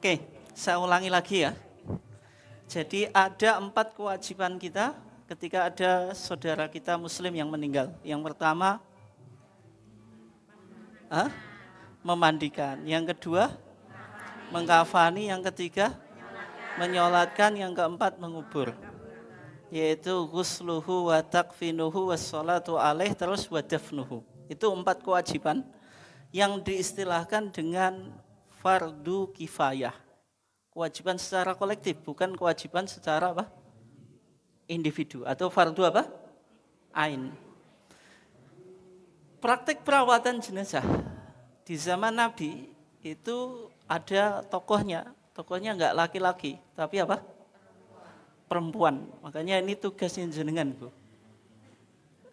Oke, saya ulangi lagi ya. Jadi ada 4 kewajiban kita ketika ada saudara kita muslim yang meninggal. Yang pertama, memandikan. Yang kedua, mengkafani. Yang ketiga, menyolatkan. Yang keempat, mengubur. Yaitu ghusluhu wa takfinuhu wa sholatu alaih terus wa dafnuhu. Itu 4 kewajiban yang diistilahkan dengan fardu kifayah. Kewajiban secara kolektif, bukan kewajiban secara apa? Individu atau fardu apa? Ain. Praktek perawatan jenazah di zaman Nabi itu ada tokohnya. Tokohnya enggak laki-laki, tapi apa? Perempuan. Makanya ini tugasnya jenengan, Bu.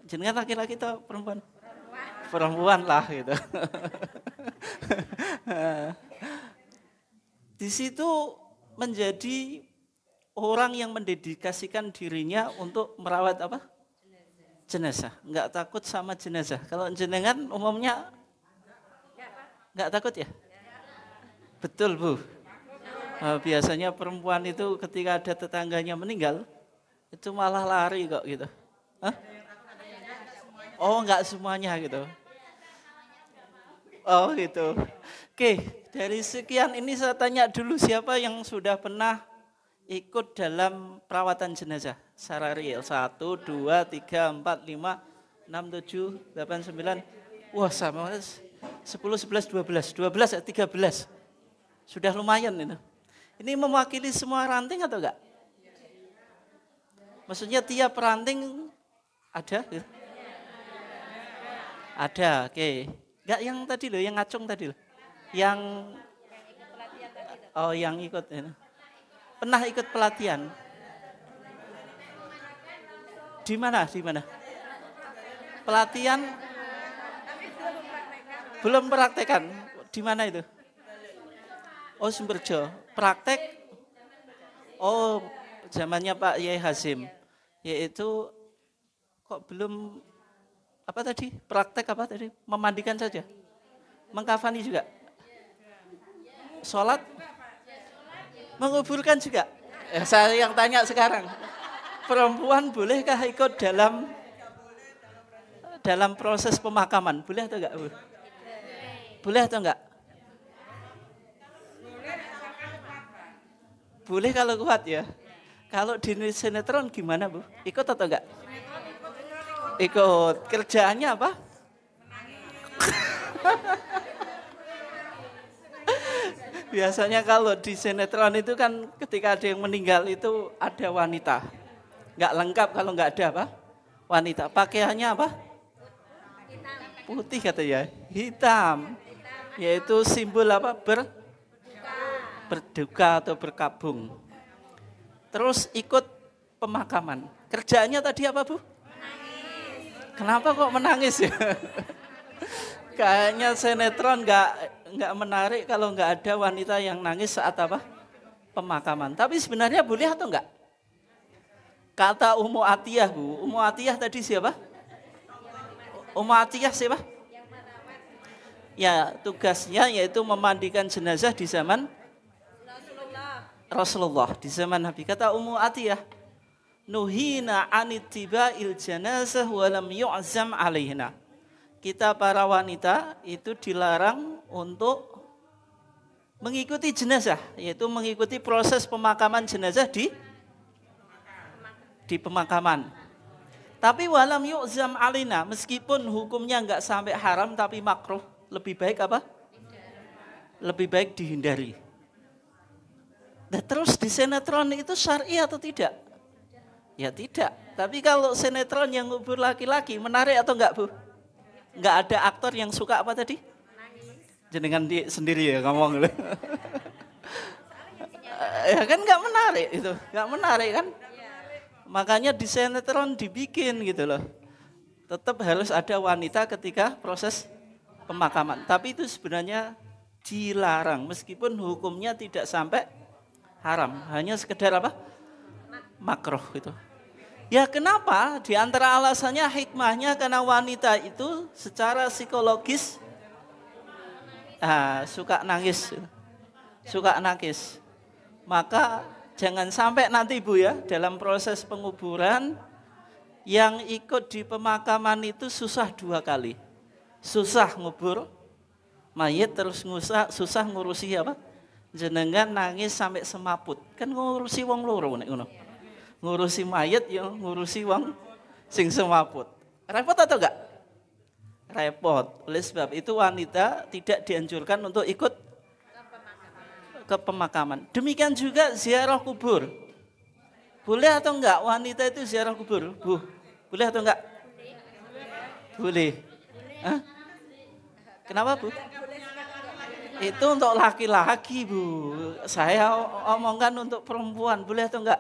Jenengan laki-laki atau perempuan? Perempuan lah gitu. Di situ menjadi orang yang mendedikasikan dirinya untuk merawat apa? Jenazah. Enggak takut sama jenazah. Kalau jenengan umumnya enggak takut ya? Betul, Bu. Biasanya perempuan itu ketika ada tetangganya meninggal, itu malah lari kok gitu. Oh, enggak semuanya gitu. Oh gitu. Oke, dari sekian ini saya tanya dulu siapa yang sudah pernah ikut dalam perawatan jenazah secara real. 1, 2, 3, 4, 5, 6, 7, 8, 9. Wah sama 10, 11, 12. 12 atau 13. Sudah lumayan itu. Ini mewakili semua ranting atau enggak? Maksudnya tiap ranting ada? Ada, oke. Enggak yang tadi loh, yang ngacung tadi loh. Yang ikut pelatihan tadi loh. Oh, yang ikut. Pernah ikut pelatihan? Di mana? Di mana? Pelatihan? Belum praktekan. Di mana itu? Oh, Sumberjo. Praktek? Oh, zamannya Pak Yai Hasim. Yaitu kok belum apa tadi? Praktek apa tadi? Memandikan saja. Mengkafani juga. Sholat? Menguburkan juga. Saya yang tanya sekarang. Perempuan bolehkah ikut dalam proses pemakaman? Boleh atau enggak, Bu? Boleh atau enggak? Boleh kalau kuat ya. Kalau di sinetron gimana, Bu? Ikut atau enggak? Ikut. Kerjaannya apa? Biasanya kalau di sinetron itu kan ketika ada yang meninggal itu ada wanita. Enggak lengkap kalau enggak ada apa? Wanita. Pakaiannya apa? Putih katanya. Hitam. Yaitu simbol apa? Berduka atau berkabung. Terus ikut pemakaman. Kerjaannya tadi apa, Bu? Kenapa kok menangis ya? Kayaknya sinetron enggak menarik kalau enggak ada wanita yang nangis saat apa? Pemakaman. Tapi sebenarnya boleh atau enggak? Kata Ummu Atiyah, Bu. Ummu Atiyah tadi siapa? Ummu Atiyah siapa? Ya, tugasnya yaitu memandikan jenazah di zaman Rasulullah, di zaman Nabi. Kata Ummu Atiyah, nuhina anittiba'il janazah wa lam yu'zam alaihina. Kita para wanita itu dilarang untuk mengikuti jenazah, yaitu mengikuti proses pemakaman jenazah di pemakaman. Tapi walam yu'zam alaina, meskipun hukumnya enggak sampai haram tapi makruh, lebih baik apa? Lebih baik dihindari. Nah, terus di sinetron itu syar'i atau tidak? Ya tidak. Tapi kalau sinetron yang ngubur laki-laki menarik atau enggak, Bu? Enggak ada aktor yang suka apa tadi? Jenengan sendiri ya ngomong. Ya kan enggak menarik itu. Enggak menarik kan? Makanya di sinetron dibikin gitu loh. Tetap harus ada wanita ketika proses pemakaman. Tapi itu sebenarnya dilarang meskipun hukumnya tidak sampai haram. Hanya sekedar apa? Makruh gitu. Ya kenapa? Di antara alasannya hikmahnya karena wanita itu secara psikologis suka nangis. suka nangis. Maka jangan sampai nanti Bu ya, dalam proses penguburan yang ikut di pemakaman itu susah 2 kali. Susah ngubur mayit, terus susah ngurusi apa? Jenengan nangis sampai semaput. Kan ngurusi wong loro nek ngono. Ngurusi mayit ya ngurusi wong sing semaput. Repot atau enggak? Repot. Oleh sebab itu wanita tidak dianjurkan untuk ikut ke pemakaman. Demikian juga ziarah kubur. Boleh atau enggak wanita itu ziarah kubur? Bu, boleh atau enggak? Boleh. Hah? Kenapa Bu? Itu untuk laki-laki Bu. Saya omongkan untuk perempuan. Boleh atau enggak?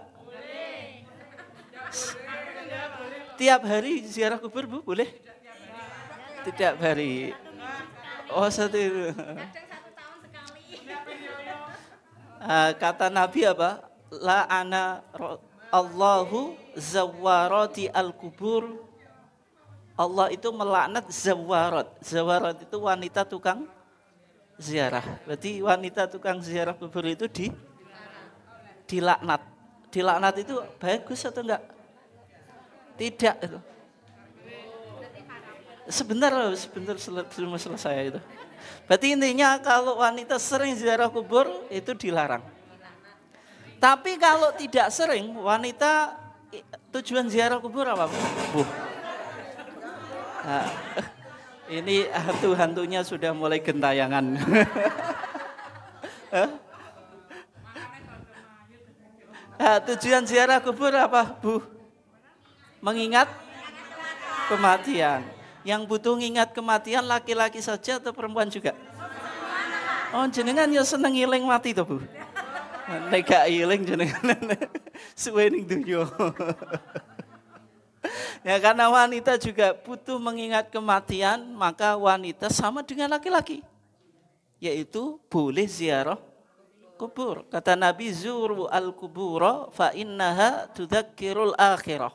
Tiap hari ziarah kubur Bu? Boleh? Tiap hari. Oh, satu itu. Kata Nabi apa? La'ana Allahu zawarati al-kubur. Allah itu melaknat zawarat. Zawarat itu wanita tukang ziarah. Berarti wanita tukang ziarah kubur itu dilaknat. Dilaknat itu bagus atau enggak? Tidak itu. Sebentar sebelum selesai itu. Berarti intinya kalau wanita sering ziarah kubur itu dilarang. Tapi kalau tidak sering, wanita tujuan ziarah kubur apa Bu? Nah, ini hantu-hantunya sudah mulai gentayangan. Nah, tujuan ziarah kubur apa Bu? Mengingat kematian. Yang butuh mengingat kematian laki-laki saja atau perempuan juga? Oh jenengan ya seneng iling mati tuh Bu. Nek gak iling jenengan suwe ning dunya. Ya karena wanita juga butuh mengingat kematian, maka wanita sama dengan laki-laki. Yaitu boleh ziarah kubur. Kata Nabi zuru al-kubura fa innaha tudzakkirul akhirah.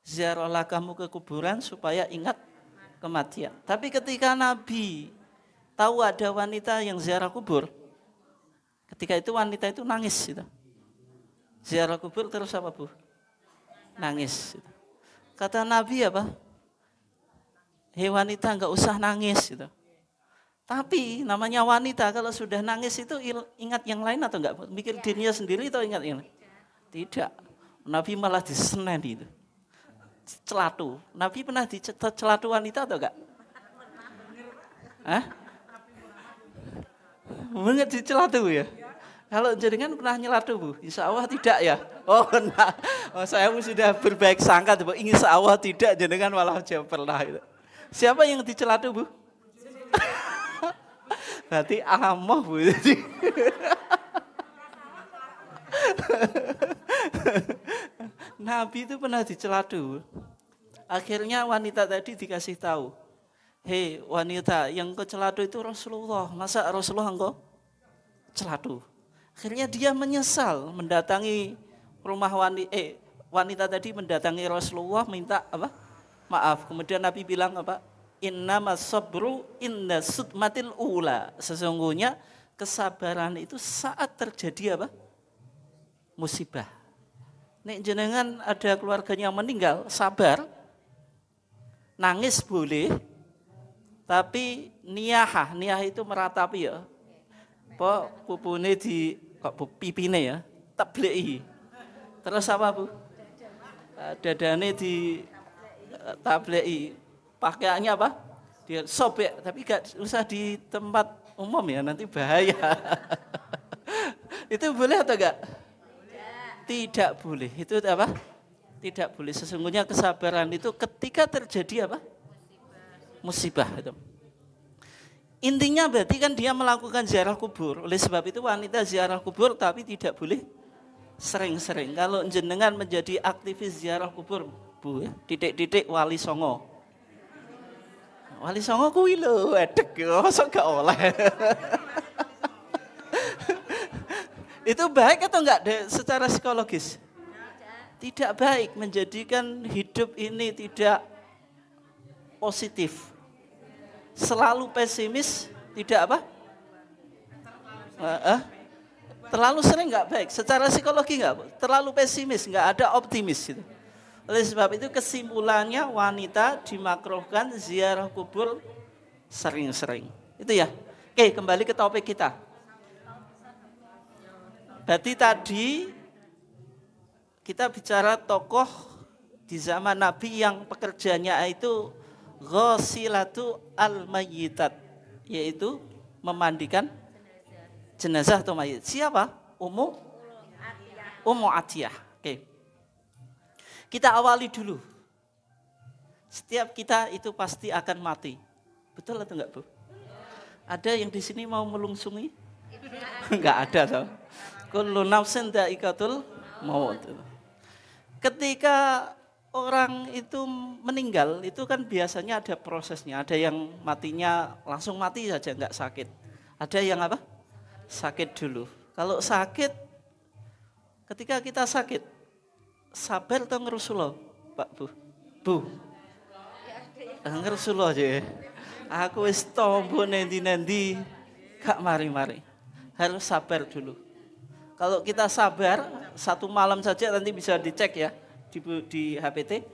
Ziarahlah kamu ke kuburan supaya ingat kematian. Tapi ketika Nabi tahu ada wanita yang ziarah kubur, ketika itu wanita itu nangis gitu. Ziarah kubur terus apa Bu? Nangis gitu. Kata Nabi apa? Hei wanita enggak usah nangis gitu. Tapi namanya wanita kalau sudah nangis itu ingat yang lain atau enggak? Mikir dirinya sendiri atau ingat yang lain? Tidak. Nabi malah diseneni itu. Celatu. Nabi pernah dicelatu wanita atau enggak? Hah? Banget dicelatu ya? Kalau jenengan pernah nyelatu Bu? Insya Allah tidak ya? Oh, nah. Oh saya sudah berbaik sangka Bu. Insya Allah tidak, jenengan malah jawab pernah itu. Siapa yang dicelatu Bu? Berarti amoh Bu. Nabi itu pernah dicelatu. Akhirnya wanita tadi dikasih tahu. Hei wanita, yang kau celatu itu Rasulullah. Masa Rasulullah engkau celatu? Akhirnya dia menyesal mendatangi rumah wanita tadi mendatangi Rasulullah minta apa? Maaf. Kemudian Nabi bilang apa? Innamas sabru inda sudmatil ula. Sesungguhnya kesabaran itu saat terjadi apa? Musibah. Nek jenengan ada keluarganya yang meninggal, sabar. Nangis boleh. Tapi niyah itu meratapi ya. Pok pupune di pipine ya, tableki. Terus apa Bu? Dadane di tableki. Pakaiannya apa? Dia sobek, tapi gak usah di tempat umum ya, nanti bahaya. Itu boleh atau enggak? Tidak boleh. Itu apa? Tidak boleh. Sesungguhnya kesabaran itu ketika terjadi apa? Musibah itu. Intinya berarti kan dia melakukan ziarah kubur. Oleh sebab itu wanita ziarah kubur tapi tidak boleh sering-sering. Kalau jenengan menjadi aktivis ziarah kubur, Bu, titik-titik Wali Songo. Wali Songo kuwi lho, edek mosok gak oleh. Itu baik atau enggak secara psikologis? Tidak baik, menjadikan hidup ini tidak positif. Selalu pesimis, tidak apa? Terlalu sering nggak baik. Secara psikologi nggak, terlalu pesimis, nggak ada optimis gitu. Oleh sebab itu kesimpulannya wanita dimakruhkan ziarah kubur sering-sering. Itu ya. Oke, kembali ke topik kita. Berarti tadi kita bicara tokoh di zaman Nabi yang pekerjaannya itu ghasilatu al-mayyitat, yaitu memandikan jenazah atau mayit. Siapa? Ummu Atiyah. Oke. Kita awali dulu. Setiap kita itu pasti akan mati. Betul atau enggak, Bu? Ada yang di sini mau melungsungi? Enggak ada, toh. Kullu nafsin dha'iqatul maut. Ketika orang itu meninggal, itu kan biasanya ada prosesnya. Ada yang matinya langsung mati saja, enggak sakit. Ada yang apa? Sakit dulu. Kalau sakit, ketika kita sakit, sabar atau ngerusuloh, Pak Bu? Bu? Ngerusuloh aja. Aku wis tombo nendi-nendi, gak mari-mari. Harus sabar dulu. Kalau kita sabar, satu malam saja nanti bisa dicek ya di HPT.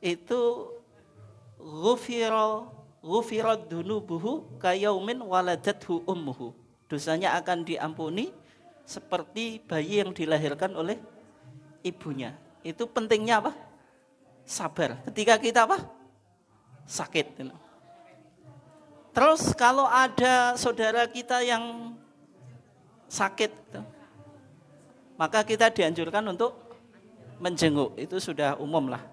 Itu ghufirat dunubuhu kayaumin waladathu ummuhu. Dosanya akan diampuni seperti bayi yang dilahirkan oleh ibunya. Itu pentingnya apa? Sabar. Ketika kita apa? Sakit. Terus kalau ada saudara kita yang sakit, maka kita dianjurkan untuk menjenguk. Itu sudah umum lah.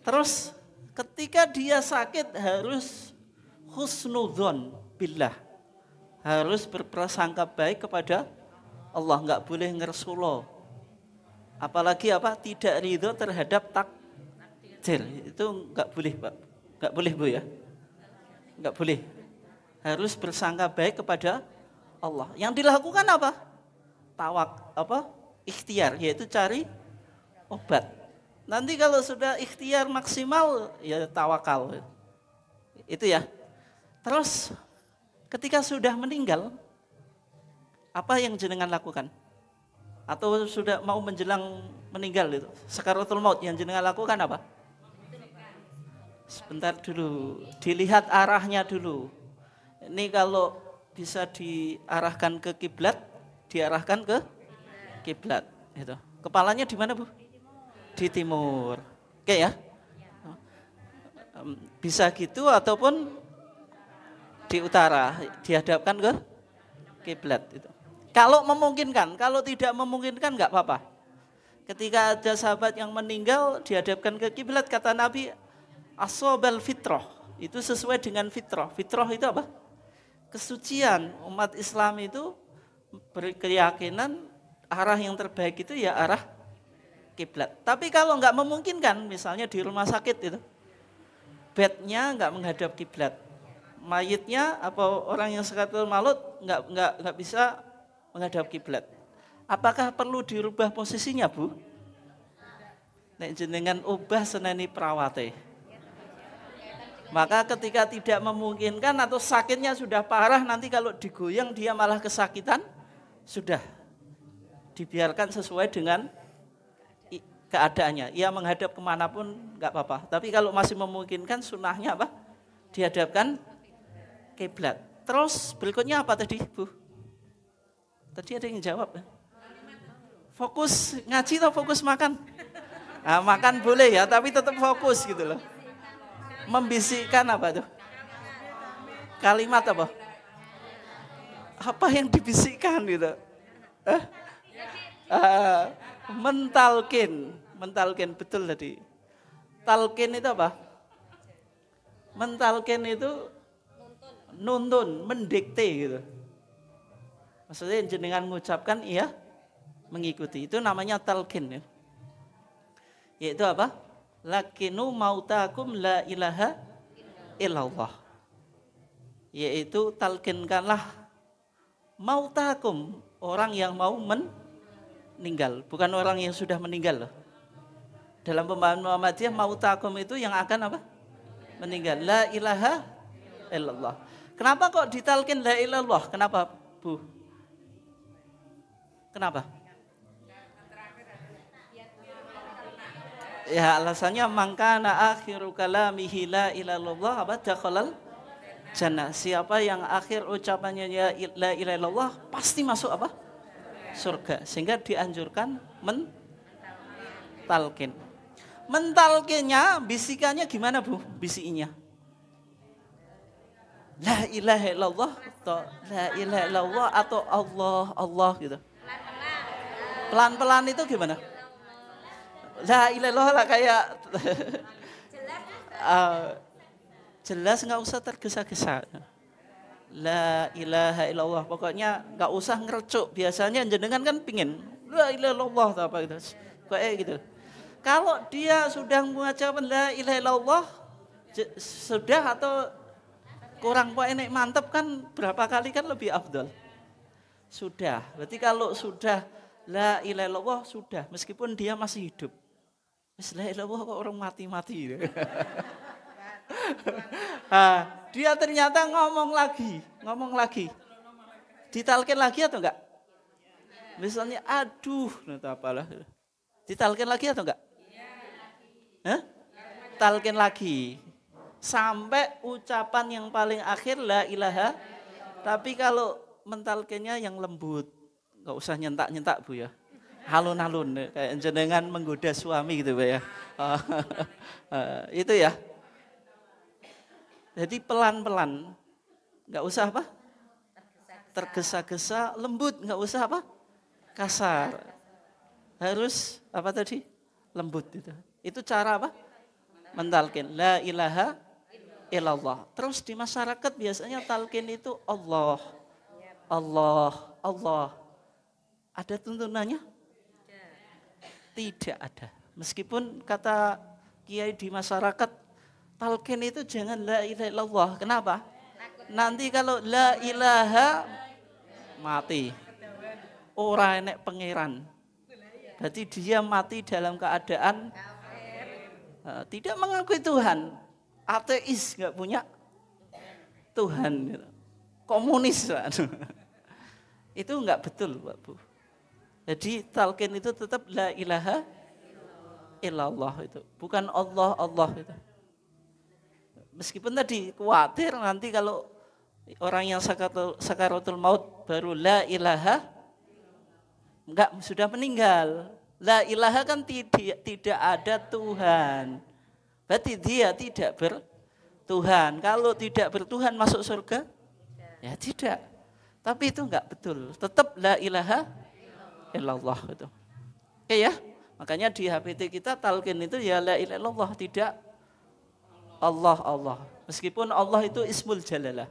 Terus ketika dia sakit harus husnudzon billah. Harus berprasangka baik kepada Allah. Enggak boleh ngersulo. Apalagi apa? Tidak ridho terhadap takdir. Itu enggak boleh, Pak. Enggak boleh, Bu ya. Enggak boleh. Harus bersangka baik kepada Allah. Yang dilakukan apa? Ikhtiar, yaitu cari obat. Nanti kalau sudah ikhtiar maksimal, ya tawakal. Itu ya. Terus ketika sudah meninggal, apa yang jenengan lakukan? Atau sudah mau menjelang meninggal itu, sakaratul maut, yang jenengan lakukan apa? Sebentar dulu, dilihat arahnya dulu. Ini kalau bisa diarahkan ke kiblat, diarahkan ke kiblat. Gitu. Kepalanya di mana, Bu? Di timur. Oke ya? Bisa gitu ataupun di utara, dihadapkan ke kiblat itu. Kalau memungkinkan, kalau tidak memungkinkan enggak apa-apa. Ketika ada sahabat yang meninggal dihadapkan ke kiblat, kata Nabi, asobal fitrah, itu sesuai dengan fitrah. Fitrah itu apa? Kesucian. Umat Islam itu berkeyakinan arah yang terbaik itu ya arah kiblat. Tapi kalau enggak memungkinkan, misalnya di rumah sakit itu, bednya enggak menghadap kiblat, mayitnya apa orang yang sakaratul maut enggak bisa menghadap kiblat. Apakah perlu dirubah posisinya, Bu? Nek jenengan ubah seneni perawate. Maka ketika tidak memungkinkan atau sakitnya sudah parah, nanti kalau digoyang dia malah kesakitan, sudah dibiarkan sesuai dengan keadaannya. Ia menghadap kemanapun enggak apa-apa. Tapi kalau masih memungkinkan, sunnahnya apa? Dihadapkan kiblat. Terus berikutnya apa tadi, Bu? Tadi ada yang jawab. Fokus ngaji atau fokus makan? Nah, makan boleh ya, tapi tetap fokus gitu loh. Membisikkan apa tuh? Kalimat apa? Apa yang dibisikkan gitu? Mentalkin betul tadi. Talkin itu apa? Mentalkin itu nuntun, mendikte gitu. Maksudnya jenengan mengucapkan iya mengikuti. Itu namanya talkin ya. Yaitu apa? Lakinu mautakum la ilaha illallah. Yaitu talkinkanlah mautakum, orang yang mau meninggal, bukan orang yang sudah meninggal loh. Dalam pemahaman Muhammadiyah, mautakum itu yang akan apa? Meninggal. La ilaha illallah. Kenapa kok ditalkin la ilallah? Kenapa, Bu? Kenapa? Ya alasannya mangkana akhiru kalamihi la ilaha illallah apa dakhalal jannah. Siapa yang akhir ucapannya ya la ilaha illallah pasti masuk apa? Surga. Sehingga dianjurkan mentalkin. Mentalkinnya bisikannya gimana Bu? Bisikinya. La ilaha illallah atau la ilaha illallah atau Allah Allah gitu. Pelan-pelan itu gimana? La ilaha illallah lah kayak jelas nggak usah tergesa-gesa. La ilaha illallah pokoknya nggak usah ngerecuk. Biasanya jenengan kan pingin la ilaha illallah atau apa gitu. Kayak gitu. Kalau dia sudah mengucapkan la ilaha illallah sudah atau kurang enak mantep kan berapa kali kan lebih afdal. Sudah. Berarti kalau sudah la ilaha illallah sudah meskipun dia masih hidup. La ilaha illallah kok orang mati-mati. Dia ternyata ngomong lagi. Ditalkin lagi atau enggak? Misalnya aduh, atau apalah. Ditalkin lagi atau enggak? Talkin lagi. Sampai ucapan yang paling akhir la ilaha. Tapi kalau mentalkinnya yang lembut. Enggak usah nyentak-nyentak Bu ya. Halun-halun kayak jenengan menggoda suami gitu Pak ya. Itu ya. Jadi pelan-pelan. Enggak usah apa? Tergesa-gesa, lembut, enggak usah apa? Kasar. Harus apa tadi? Lembut itu. Itu cara apa? Mentalkin la ilaha illallah. Terus di masyarakat biasanya talqin itu Allah. Allah, Allah. Ada tuntunannya? Tidak ada. Meskipun kata kiai di masyarakat, talqin itu jangan la ilaha illallah. Kenapa? Nanti kalau la ilaha mati. Ora enek pangeran. Berarti dia mati dalam keadaan tidak mengakui Tuhan. Ateis, enggak punya Tuhan. Komunis. Itu enggak betul, Pak Bu. Jadi talqin itu tetap la ilaha illallah itu. Bukan Allah, Allah itu. Meskipun tadi khawatir nanti kalau orang yang sakaratul maut baru la ilaha, enggak sudah meninggal. La ilaha kan tidak ada Tuhan. Berarti dia tidak bertuhan. Kalau tidak bertuhan masuk surga? Ya tidak. Tapi itu enggak betul. Tetap la ilaha illallah itu. Oke ya. Makanya di HPT kita talqin itu ya la ilaha illallah, tidak Allah Allah. Meskipun Allah itu ismul jalalah.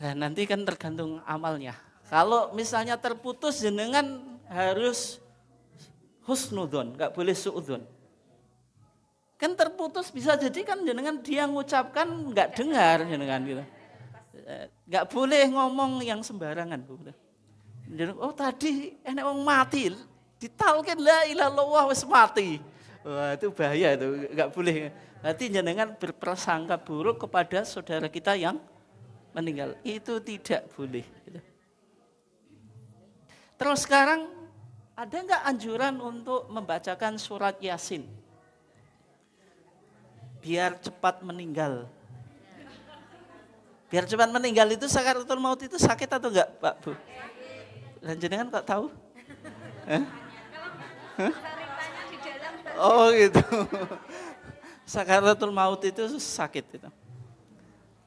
Nah, nanti kan tergantung amalnya. Kalau misalnya terputus jenengan harus husnudzon, enggak boleh suudzon. Kan terputus bisa jadi kan jenengan dia ngucapkan enggak dengar jenengan gitu. Enggak boleh ngomong yang sembarangan, Bu. Oh tadi enek wong mati, ditalkin la ilaha illallah wis mati. Wah, itu bahaya itu, enggak boleh. Nanti jenengan berprasangka buruk kepada saudara kita yang meninggal. Itu tidak boleh. Terus sekarang ada enggak anjuran untuk membacakan surat Yasin? Biar cepat meninggal. Biar cepat meninggal itu sakaratul maut itu sakit atau enggak, Pak Bu? Dan jenengan kok tahu? Oh gitu. Sakaratul maut itu sakit itu.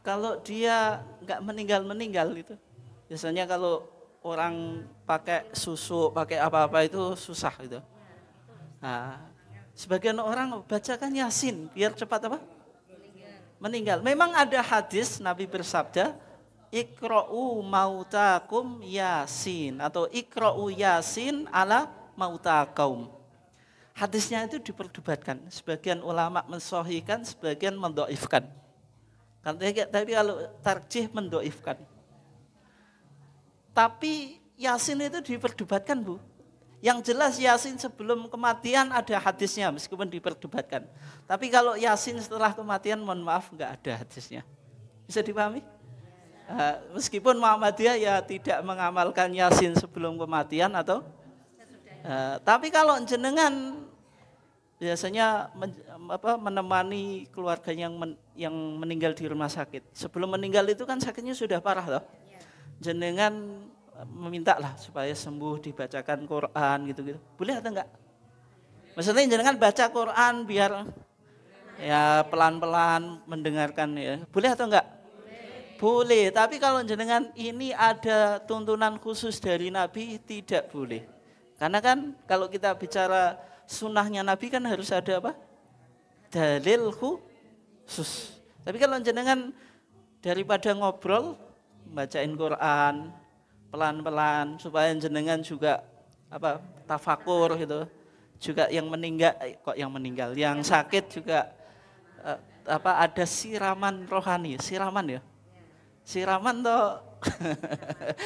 Kalau dia enggak meninggal itu. Biasanya kalau orang pakai susu, pakai apa-apa itu susah gitu. Nah, sebagian orang bacakan Yasin biar cepat apa? Meninggal. Memang ada hadis Nabi bersabda, Iqra'u mautakum Yasin atau Iqra'u Yasin ala mautakum. Hadisnya itu diperdebatkan. Sebagian ulama mensahihkan, sebagian mendoifkan. Tapi kalau tarjih mendoifkan. Tapi Yasin itu diperdebatkan, Bu. Yang jelas Yasin sebelum kematian ada hadisnya meskipun diperdebatkan. Tapi kalau Yasin setelah kematian mohon maaf enggak ada hadisnya. Bisa dipahami? Meskipun Muhammadiyah ya tidak mengamalkan Yasin sebelum kematian atau tapi kalau jenengan biasanya menemani keluarga yang meninggal di rumah sakit. Sebelum meninggal itu kan sakitnya sudah parah loh. Jenengan meminta lah supaya sembuh, dibacakan Quran gitu-gitu. Boleh atau enggak? Maksudnya jenengan baca Quran biar ya pelan-pelan mendengarkan ya. Boleh atau enggak? Boleh, tapi kalau jenengan ini ada tuntunan khusus dari Nabi tidak boleh. Karena kan kalau kita bicara sunnahnya Nabi kan harus ada apa? Dalil khusus. Tapi kalau jenengan daripada ngobrol, bacain Quran pelan-pelan supaya jenengan juga apa tafakur gitu. Juga yang meninggal, yang sakit juga ada siraman rohani, siraman ya. Siraman toh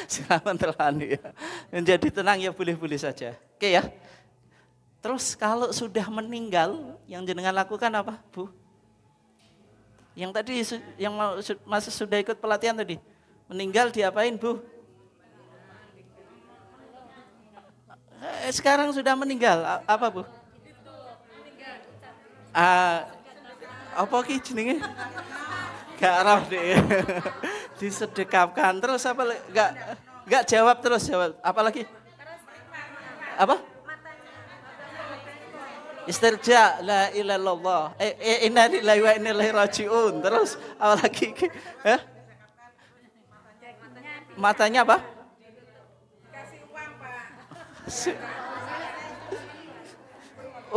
siraman rohani ya. Menjadi tenang ya boleh-boleh saja. Oke ya. Terus kalau sudah meninggal, yang jenengan lakukan apa, Bu? Yang tadi yang masih sudah ikut pelatihan tadi, meninggal diapain, Bu? Sekarang sudah meninggal, apa, Bu? Apa ki jenenge? Gak roh deh. Disedekapkan terus apa? Gak jawab terus jawab. Apa lagi? Apa? Istirja la ilaha illallah. Inna lillahi wa inna ilaihi rajiun. Terus apa lagi? Matanya apa? Kasih uang, Pak.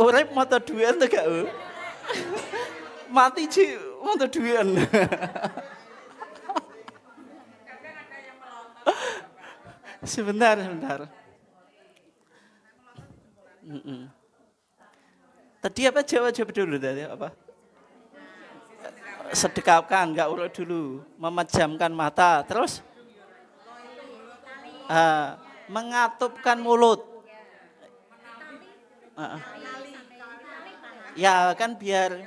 Urip mata duwean to gak? Mati ci mata duwean. Sebentar. Tadi apa jawab dulu tadi apa? Sedekapkan, enggak urut dulu, memejamkan mata, terus mengatupkan mulut. Ya kan biar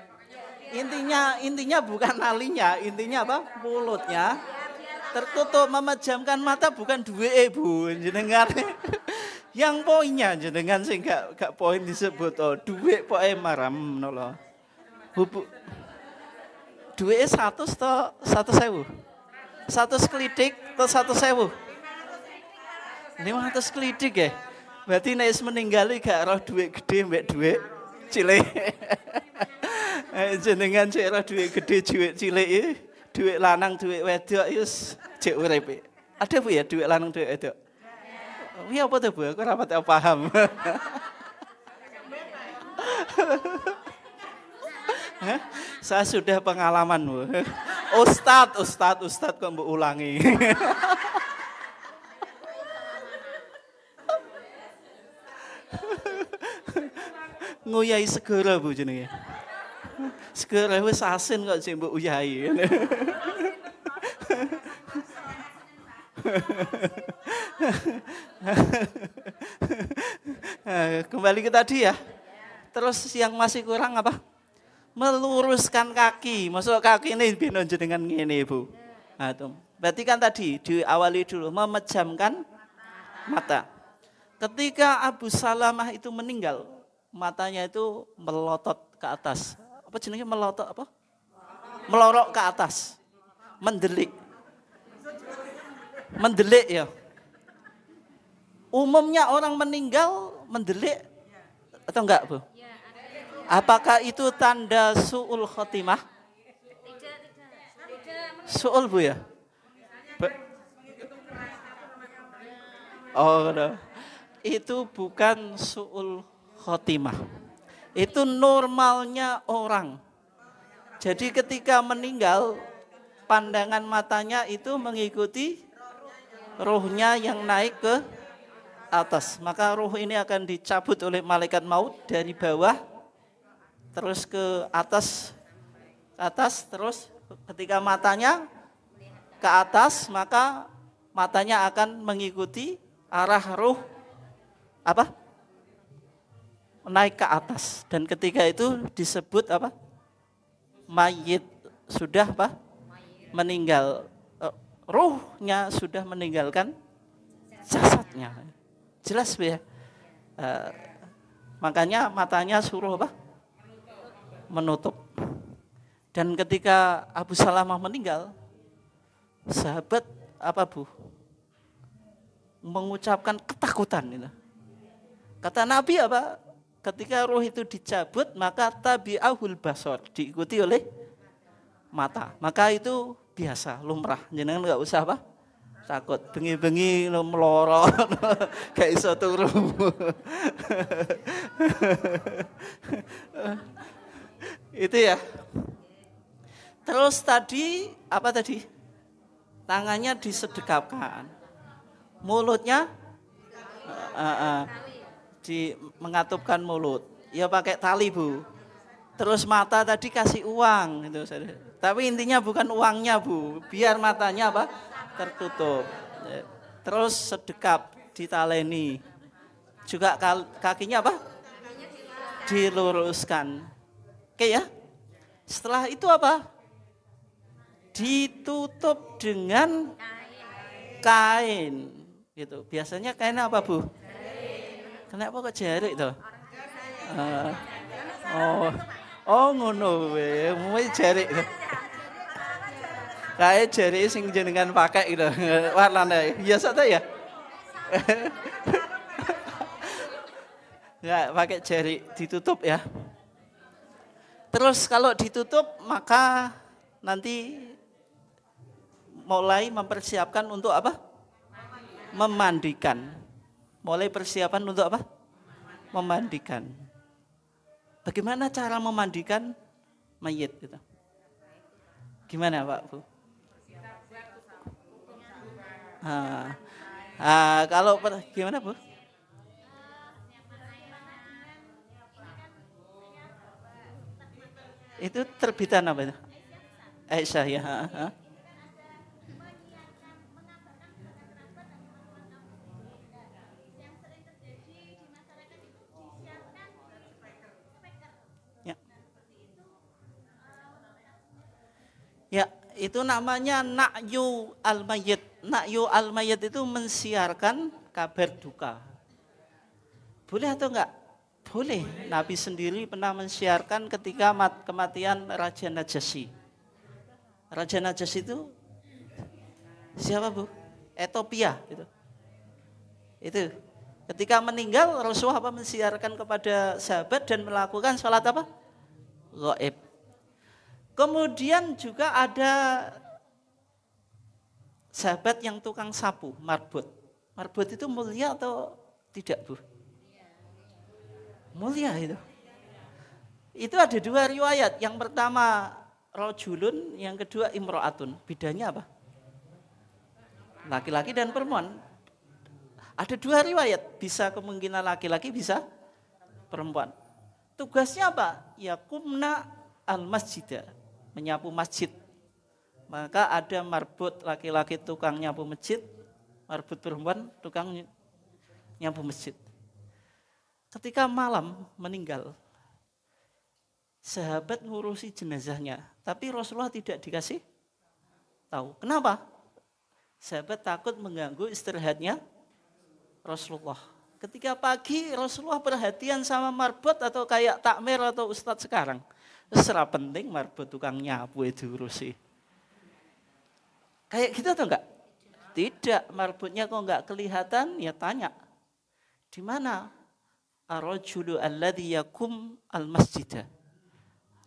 intinya bukan nalinya, intinya apa? Mulutnya tertutup, memejamkan mata bukan duwe Bu, jenengan. Yang poinnya jenengan sing gak poin disebut duit poe maram nolo. Duit 100 to 100.000. 100 klitik to 100.000. 500 klitik ya. Berarti nek meninggal gak roh duit gede mbek duit cilik. Jenengan cek roh duit gede duit cilik duit lanang duit wedok wis cek urip. Ada Bu ya duit lanang duit wedok? Iya apa tuh Bu? Aku rapat paham. Saya sudah pengalaman Bu. Ustadz kok mbok ulangi. Nguyai segera Bu jenenge. Segera wis asin kok sing mbok uyahi. Kembali ke tadi ya. Terus yang masih kurang apa? Meluruskan kaki. Masuk kaki ini bino jenengan ngene Bu. Nah, itu. Berarti kan tadi diawali dulu memejamkan mata. Ketika Abu Salamah itu meninggal, matanya itu melotot ke atas. Apa jenenge melotot apa? Melorok ke atas. Mendelik ya. Umumnya orang meninggal mendelik atau enggak Bu? Apakah itu tanda su'ul khotimah? Su'ul Bu ya? Oh no. Itu bukan su'ul khotimah. Itu normalnya orang. Jadi ketika meninggal, pandangan matanya itu mengikuti ruhnya yang naik ke atas. Maka ruh ini akan dicabut oleh malaikat maut dari bawah terus ke atas, terus ketika matanya ke atas maka matanya akan mengikuti arah ruh apa? Naik ke atas, dan ketika itu disebut apa? Mayit, sudah apa? Meninggal. ruhnya sudah meninggalkan jasadnya. Jelas ya. Makanya matanya suruh apa? Menutup. Dan ketika Abu Salamah meninggal, sahabat apa Bu? Mengucapkan ketakutan itu. Kata Nabi apa? Ketika roh itu dicabut, maka tabi'ahul basor, diikuti oleh mata. Maka itu biasa, lumrah. Jenengan enggak usah apa? Takut. Bengi-bengi meloro gak iso turu. Itu ya. Terus tadi apa tadi? Tangannya disedekapkan. Mulutnya mengatupkan mulut. Ya pakai tali Bu. Terus mata tadi kasih uang gitu. Tapi intinya bukan uangnya Bu, biar matanya apa? Tertutup. Terus sedekap ditaleni. Juga kakinya apa? Diluruskan. Oke ya. Setelah itu apa? Ditutup dengan kain. Gitu. Biasanya kain apa Bu? Kenapa kok jarik itu? Ngono we, mulai jarik. Kayak jarik sing jenengan pakai gitu. Warnanya biasa tuh ya. Ya, pakai jarik ditutup ya. Terus kalau ditutup maka nanti mulai mempersiapkan untuk apa? Memandikan. Mulai persiapan untuk apa? Memandikan. Bagaimana cara memandikan mayit itu? Gimana Pak Bu? Kalau gimana Bu? Itu terbitan apa itu? Aisyah ya. Ya, itu namanya na'yu al-mayyit. Na'yu al-mayyit itu mensiarkan kabar duka. Boleh atau enggak? Boleh. Nabi sendiri pernah mensiarkan ketika kematian Raja Najasyi. Raja Najasyi itu siapa Bu? Ethiopia itu. Itu. Ketika meninggal Rasulullah apa mensiarkan kepada sahabat dan melakukan sholat apa? Ghaib. Kemudian juga ada sahabat yang tukang sapu, marbot. Marbot itu mulia atau tidak Bu? Mulia itu. Itu ada dua riwayat. Yang pertama rojulun, yang kedua imro'atun. Bedanya apa? Laki-laki dan perempuan. Ada dua riwayat. Bisa kemungkinan laki-laki, bisa perempuan. Tugasnya apa? Ya kumna al-masjidah. Menyapu masjid. Maka ada marbot laki-laki tukang nyapu masjid, marbot perempuan tukang nyapu masjid. Ketika malam meninggal, sahabat ngurusi jenazahnya, tapi Rasulullah tidak dikasih tahu. Kenapa? Sahabat takut mengganggu istirahatnya Rasulullah. Ketika pagi Rasulullah perhatian sama marbot atau kayak takmir atau ustadz sekarang. Serah penting marbot tukang nyapu itu urusi. Kayak gitu atau enggak? Tidak, marbotnya kok enggak kelihatan, ya tanya. Di mana? Ar-rajulu alladzi yakum al-masjidah.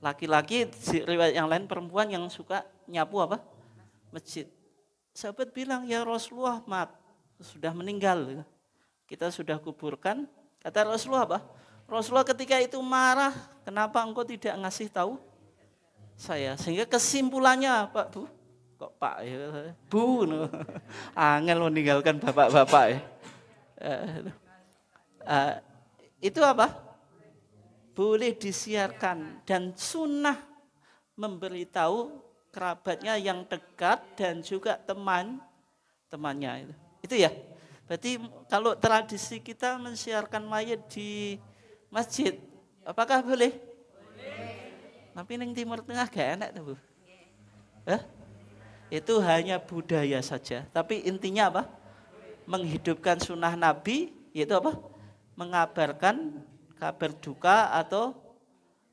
Laki-laki, riwayat yang lain perempuan yang suka nyapu apa? Masjid. Sahabat bilang, ya Rasulullah sudah meninggal. Kita sudah kuburkan. Kata Rasulullah apa? Rasulullah ketika itu marah, kenapa engkau tidak ngasih tahu saya? Sehingga kesimpulannya Pak Bu, kok Pak ya, Bu, no. Angel meninggalkan bapak-bapak ya. Itu apa? Boleh disiarkan dan sunnah memberitahu kerabatnya yang dekat dan juga temannya itu. Itu ya. Berarti kalau tradisi kita mensiarkan mayat di masjid, apakah boleh? Boleh. Tapi yang Timur Tengah gak enak tuh Bu. Itu hanya budaya saja. Tapi intinya apa? Menghidupkan sunnah Nabi, yaitu apa? Mengabarkan kabar duka atau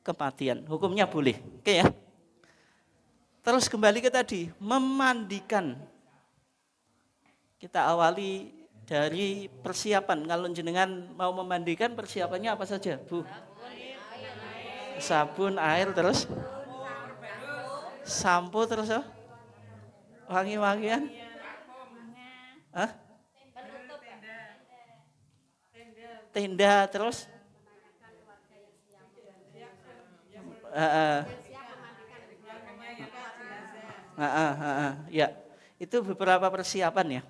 kematian. Hukumnya boleh. Oke ya. Terus kembali ke tadi, memandikan. Kita awali dari persiapan. Kalau jenengan mau memandikan, persiapannya apa saja, Bu? Sabun, air, terus sampo, terus apa? Wangi-wangian? Hah? Tenda, terus? Ya, itu beberapa persiapan ya.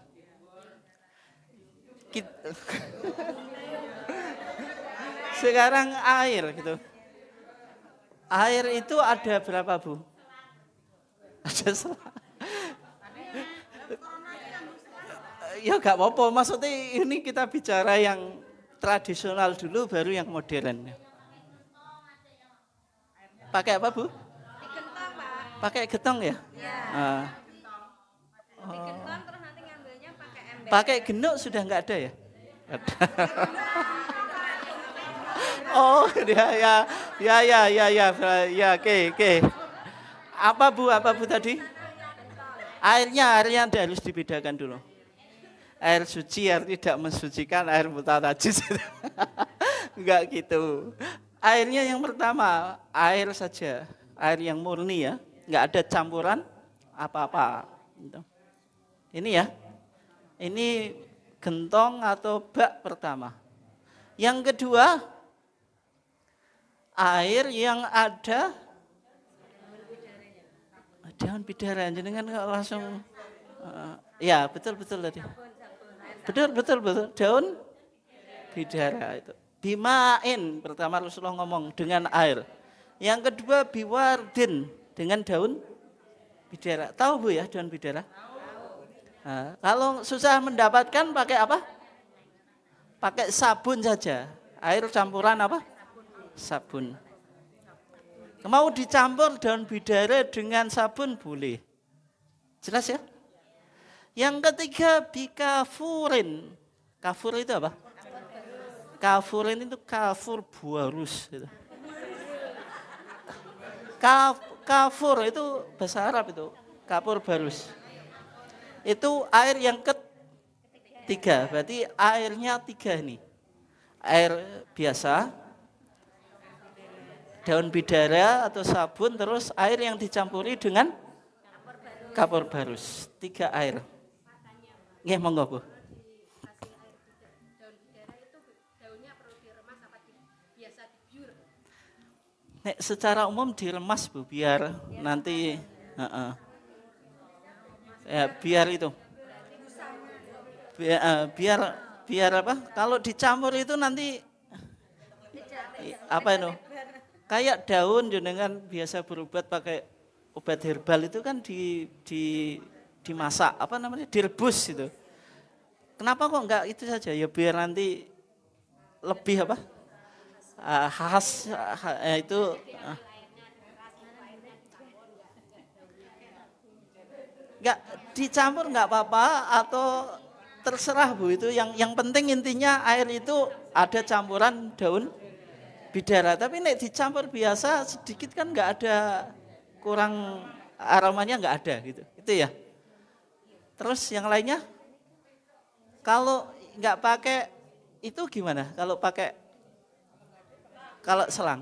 Sekarang air gitu. Air itu ada berapa, Bu? Ada ya gak apa-apa, maksudnya ini kita bicara yang tradisional dulu baru yang modern. Pakai apa, Bu? Digentong, Pak. Pakai getong ya? Iya. Digentong terus nanti ngambilnya pakai ember. Pakai genuk sudah nggak ada ya? Ada. Oh, ya, oke. Apa Bu tadi? Airnya harus dibedakan dulu. Air suci, air tidak mensucikan, air mutatajis. Enggak gitu. Airnya yang pertama, air saja. Air yang murni ya. Enggak ada campuran apa-apa. Gitu. Ini ya. Ini gentong atau bak pertama. Yang kedua, air yang ada daun bidara. Jenengan langsung ya, betul tadi. Betul. Daun bidara itu. Bimain, pertama Rasulullah ngomong dengan air. Yang kedua biwardin, dengan daun bidara. Tahu Bu ya daun bidara? Nah, kalau susah mendapatkan pakai apa? Pakai sabun saja. Air campuran apa? Sabun. Mau dicampur daun bidara dengan sabun boleh. Jelas ya? Yang ketiga bikafurin. Kafur itu apa? Kafurin itu kafur barus. Gitu. Kafur itu bahasa Arab itu. Kafur barus. Itu air yang ketiga. Berarti airnya 3 nih. Air biasa, daun bidara atau sabun, terus air yang dicampuri dengan kapur barus. 3 air. Nggih, monggo Bu. Daun bidara itu daunnya perlu diremas apa biasa dibiur? Nek secara umum diremas Bu, biar nanti ya, biar itu. Biar apa? Kalau dicampur itu nanti apa itu? Kayak daun jenengan biasa berobat pakai obat herbal itu kan dimasak, apa namanya? Direbus gitu. Kenapa kok enggak itu saja? Ya biar nanti lebih apa? Khas itu enggak dicampur enggak apa-apa atau terserah Bu, itu yang penting intinya air itu ada campuran daun bidara. Tapi nek dicampur biasa sedikit kan enggak ada, kurang aromanya enggak ada gitu. Itu ya. Terus yang lainnya kalau enggak pakai itu gimana? Kalau selang.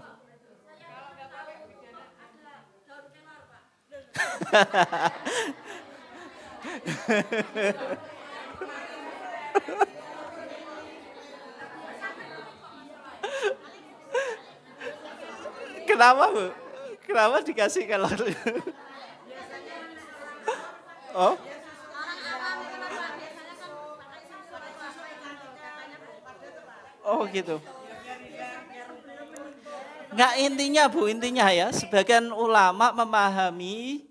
Kenapa Bu? Kenapa dikasih kalor? Oh? Oh gitu. Enggak, intinya Bu, intinya ya, sebagian ulama memahami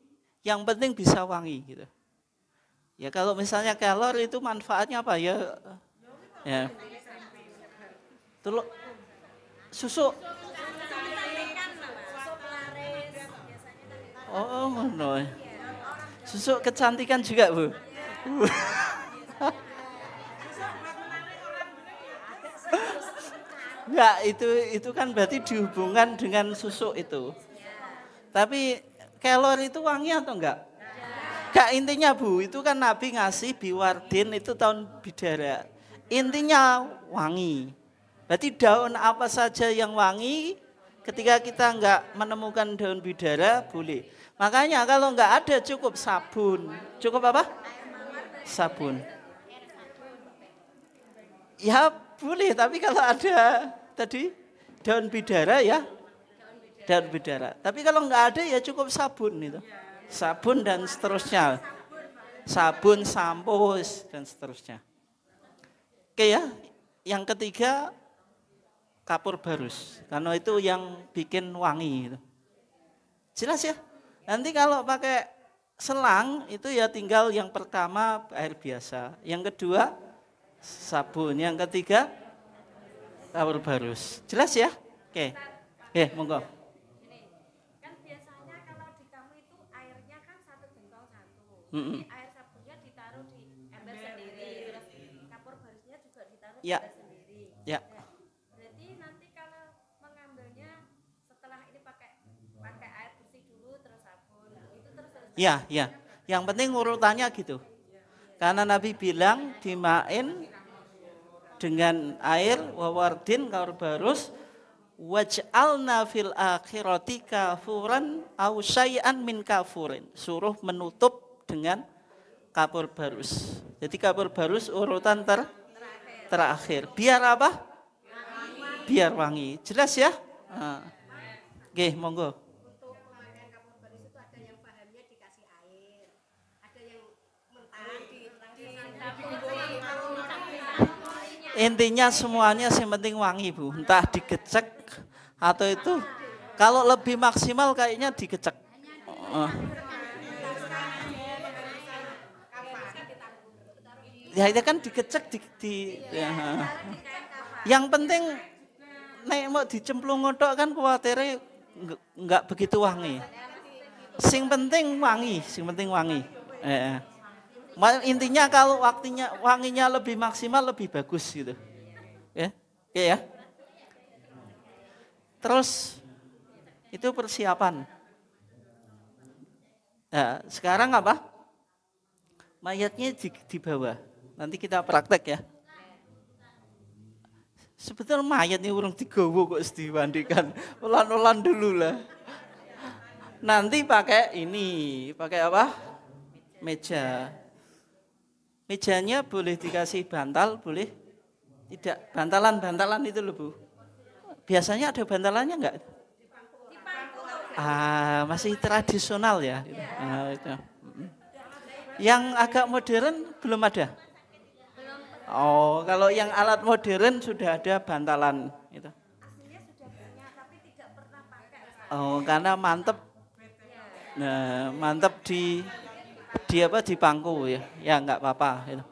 yang penting bisa wangi gitu. Ya kalau misalnya kelor itu manfaatnya apa ya? Ya. Telur susu. Oh, no. Susuk kecantikan juga, Bu. Enggak, itu kan berarti dihubungkan dengan susuk itu. Tapi kelor itu wangi atau enggak? Enggak, intinya Bu, itu kan Nabi ngasih biwardin itu tahun bidara. Intinya wangi. Berarti daun apa saja yang wangi, ketika kita enggak menemukan daun bidara, boleh. Makanya kalau enggak ada cukup sabun. Cukup apa? Sabun. Ya boleh, tapi kalau ada tadi daun bidara ya daun bidara. Tapi kalau enggak ada ya cukup sabun itu. Sabun dan seterusnya. Sabun, sampo dan seterusnya. Oke ya. Yang ketiga kapur barus. Karena itu yang bikin wangi itu. Jelas ya? Nanti kalau pakai selang itu ya tinggal yang pertama air biasa. Yang kedua sabun. Yang ketiga kapur barus. Jelas ya? Oke. Monggo. Jadi air sabunnya ditaruh di ember sendiri, terus kapur barusnya juga ditaruh di Ya. ember sendiri. Ya. Berarti nanti kalau mengambilnya setelah ini pakai air bersih dulu terus sabun, itu terus. Ya. Yang penting urutannya gitu. Karena Nabi bilang dimain dengan air wawardin kapur barus waj'alna fil akhirati kafuran aw syai'an min kafurin. Suruh menutup dengan kapur barus. Jadi kapur barus urutan terakhir. Biar apa? Biar wangi. Jelas ya? Oke, monggo. Untuk pemakaian kapur barus itu ada yang bahannya dikasih air, ada yang mentah Intinya semuanya yang penting wangi, Bu. Entah digecek atau itu. Kalau lebih maksimal kayaknya digecek. Ya itu kan digecek ya. Yang penting nek mau dicemplung ngotok kan kuwatirnya enggak begitu wangi. Sing penting wangi. Intinya kalau wanginya lebih maksimal lebih bagus gitu. Ya. Oke ya. Terus itu persiapan. Nah, sekarang apa? Mayatnya dibawa. Nanti kita praktek ya. Sebetulnya mayat ini urung digawa kok diwandikan. Ulan-ulan dulu lah. Nanti pakai apa? Meja. Mejanya boleh dikasih bantal, boleh tidak. Bantalan itu loh Bu. Biasanya ada bantalannya enggak? Masih tradisional ya. Itu. Yang agak modern belum ada? Oh, kalau yang alat modern sudah ada bantalan itu. Aslinya sudah punya tapi tidak pernah pakai. Oh, karena mantep. Nah, mantep di pangku ya. Ya enggak apa-apa itu.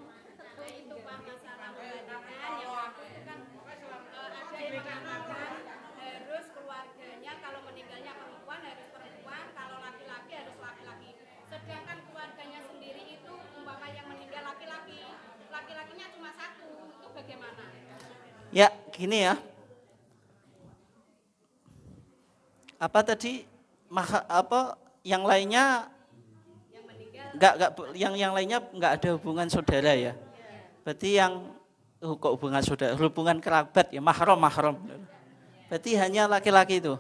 Harus keluarganya kalau meninggalnya perempuan harus perempuan, kalau laki-laki harus laki-laki. Sedangkan keluarganya sendiri itu umpama yang meninggal laki-lakinya cuma satu, itu bagaimana? Ya, gini ya. Apa tadi? Yang lainnya Yang meninggal yang lainnya enggak ada hubungan saudara ya. Berarti yang kok hubungan saudara, hubungan kerabat ya, mahram. Berarti hanya laki-laki itu.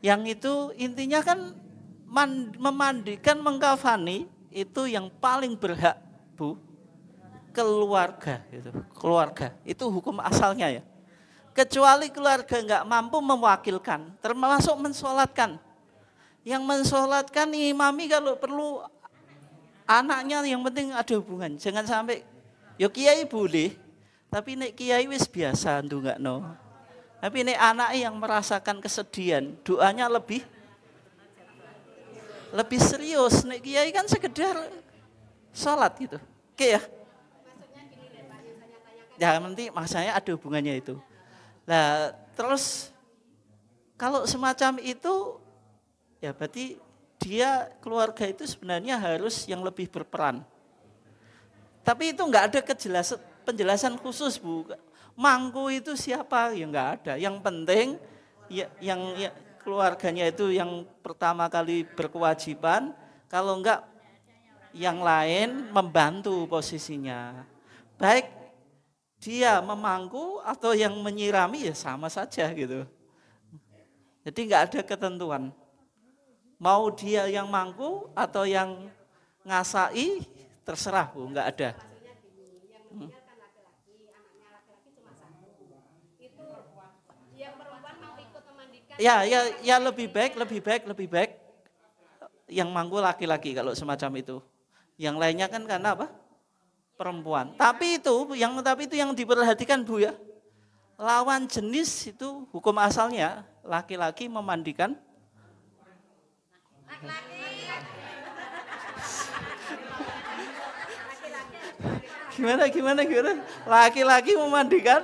Yang itu intinya kan memandikan, mengkafani itu yang paling berhak, Bu. Keluarga itu. Keluarga itu hukum asalnya ya. Kecuali keluarga enggak mampu mewakilkan, termasuk mensolatkan. Yang mensolatkan imami kalau perlu anaknya yang penting ada hubungan. Jangan sampai ya kiai boleh, tapi nek kiai wis biasa ndongakno. Tapi nek anak yang merasakan kesedihan, doanya lebih serius. Nek kiai kan sekedar salat gitu. Oke ya? Ya nanti maksudnya ada hubungannya itu. Nah, terus kalau semacam itu ya berarti dia keluarga itu sebenarnya harus yang lebih berperan. Tapi itu enggak ada penjelasan khusus, Bu. Mangku itu siapa? Ya enggak ada. Yang penting yang keluarganya itu yang pertama kali berkewajiban, kalau enggak yang lain membantu posisinya. Baik dia memangku atau yang menyirami ya sama saja gitu. Jadi enggak ada ketentuan. Mau dia yang mangku atau yang ngasai terserah, Bu, enggak ada. Ya lebih baik yang mangku laki-laki kalau semacam itu. Yang lainnya kan karena apa? Perempuan. Tapi itu yang diperhatikan, Bu, ya. Lawan jenis itu hukum asalnya laki-laki memandikan Gimana? Laki-laki memandikan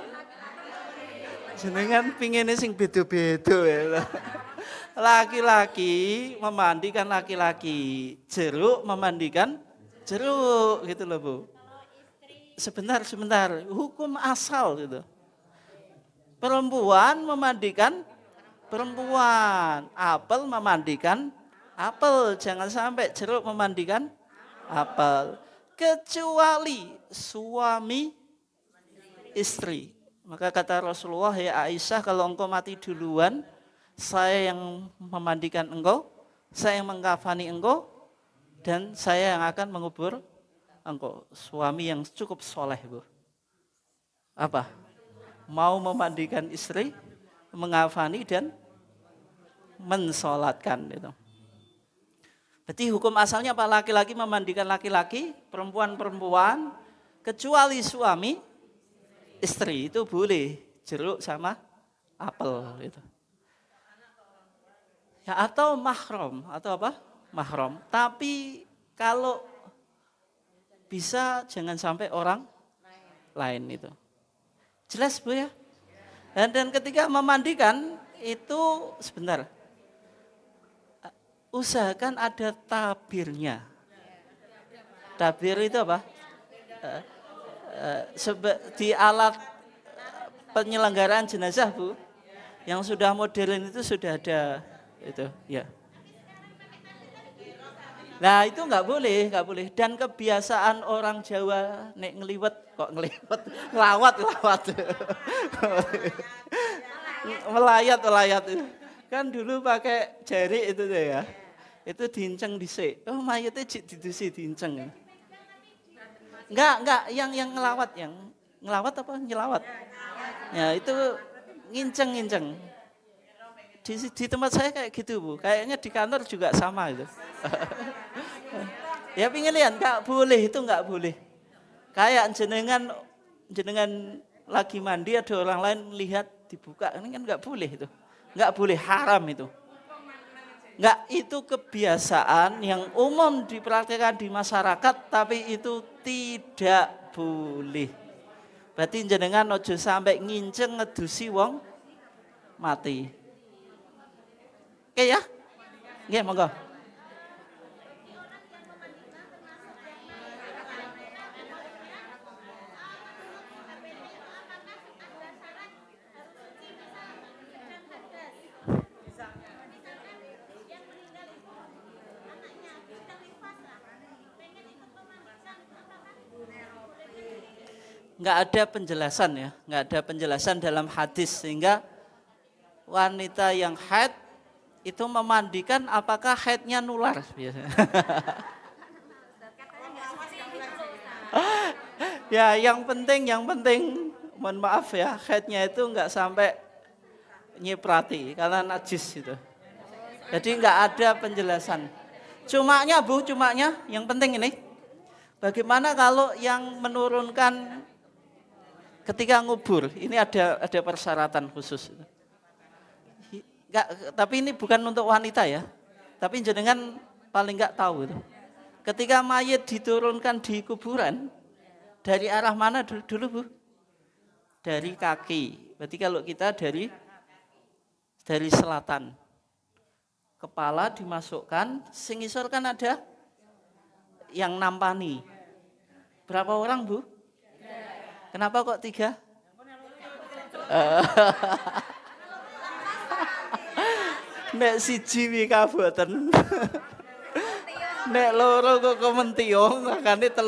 jenengan pingine sing beda-beda ya. Laki-laki memandikan laki-laki, jeruk memandikan jeruk gitu loh, Bu. Sebentar. Hukum asal gitu. Perempuan memandikan perempuan, apel memandikan apel, jangan sampai jeruk memandikan apel. Kecuali suami istri. Maka kata Rasulullah, ya Aisyah, kalau engkau mati duluan, saya yang memandikan engkau, saya yang mengkafani engkau, dan saya yang akan mengubur engkau. Suami yang cukup soleh, Bu. Apa? Mau memandikan istri, mengkafani dan mensolatkan itu. Berarti hukum asalnya apa? Laki-laki memandikan laki-laki, perempuan, kecuali suami, istri itu boleh jeruk sama apel itu. Ya, atau mahram, atau apa? Mahram. Tapi kalau bisa jangan sampai orang lain itu. Jelas, Bu, ya? Dan ketika memandikan itu sebentar. Usahakan ada tabirnya. Tabir itu apa? Di alat penyelenggaraan jenazah, Bu, yang sudah modern itu sudah ada itu, ya. Nah itu nggak boleh. Dan kebiasaan orang Jawa nek ngelawat, melayat. Kan dulu pakai jari itu deh ya. Itu diinceng dhisik. Oh, mayatnya didusi diinceng. Enggak, yang ngelawat apa nyelawat. Ya, itu nginceng. Di tempat saya kayak gitu, Bu. Kayaknya di kantor juga sama itu. Ya pingin lihat, enggak boleh. Kayak jenengan lagi mandi ada orang lain lihat dibuka, ini kan enggak boleh itu. Enggak boleh, haram itu. Enggak, itu kebiasaan yang umum dipraktikkan di masyarakat, tapi itu tidak boleh. Berarti jenengan ojo sampai nginceng ngedusi wong mati. Oke ya? Nggih, monggo. Nggak ada penjelasan dalam hadis sehingga wanita yang haid itu memandikan apakah haidnya nular biasanya. Ya yang penting mohon maaf ya, haidnya itu nggak sampai nyiprati karena najis itu. Jadi nggak ada penjelasan. Cumanya yang penting ini, bagaimana kalau yang menurunkan ketika ngubur, ini ada persyaratan khusus. Enggak, tapi ini bukan untuk wanita ya. Tapi jenengan paling enggak tahu itu. Ketika mayit diturunkan di kuburan, dari arah mana dulu, Bu? Dari kaki. Berarti kalau kita dari selatan. kepala dimasukkan, sing isor kan ada yang nampani. Berapa orang, Bu? Kenapa kok 3? Nek siji wi kaboten. Nek loro kok kementiyong, makane 3.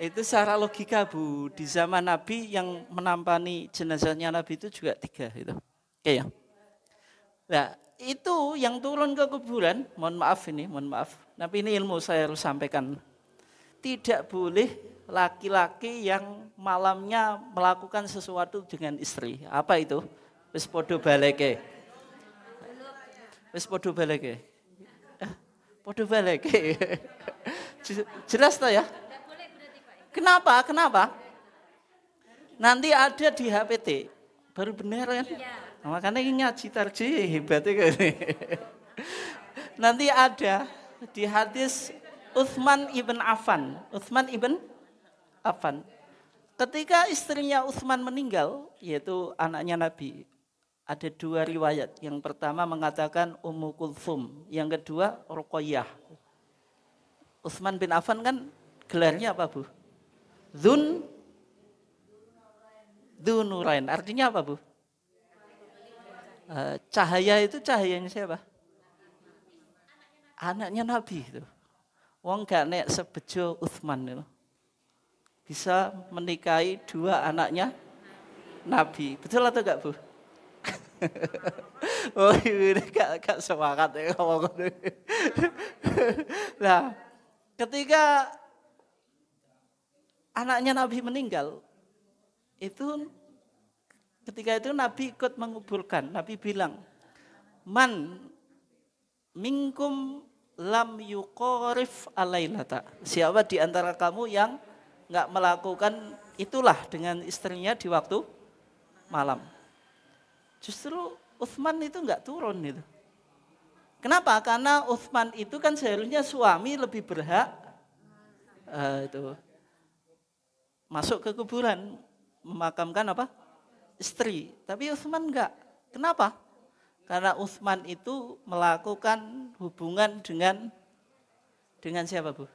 Itu secara logika, Bu. Di zaman Nabi yang menampani jenazahnya Nabi itu juga 3 itu. Oke ya. Nah, itu yang turun ke kuburan, mohon maaf. Tapi ini ilmu saya harus sampaikan. Tidak boleh laki-laki yang malamnya melakukan sesuatu dengan istri. Apa itu? Wis podo baleke. Podo baleke. Jelas tak ya? Kenapa? Nanti ada di HPT. Baru benar kan? Nah, makanya ngaji tarji hebatnya kan. Nanti ada di hadis Utsman ibn Affan. Ketika istrinya Utsman meninggal, yaitu anaknya Nabi, ada 2 riwayat. Yang pertama mengatakan Ummu Kulthum, yang kedua Ruqayyah. Utsman bin Affan kan gelarnya apa, Bu? Dzunurain. Artinya apa, Bu? Cahaya itu cahayanya siapa? Anaknya Nabi itu. Wong gak nek sebejo Utsman itu. Bisa menikahi 2 anaknya Nabi. Betul atau enggak, Bu? Oh, ini gak semangat ya ngomong. Nah, ketika anaknya Nabi meninggal, ketika itu Nabi ikut menguburkan. Nabi bilang, "Man minkum lam yuqarif alailata." Siapa di antara kamu yang enggak melakukan itulah dengan istrinya di waktu malam. Justru Utsman itu enggak turun itu. Kenapa? Karena Utsman itu kan seharusnya suami lebih berhak itu masuk ke kuburan, memakamkan apa? Istri. Tapi Utsman enggak. Kenapa? Karena Utsman itu melakukan hubungan dengan siapa, Bu?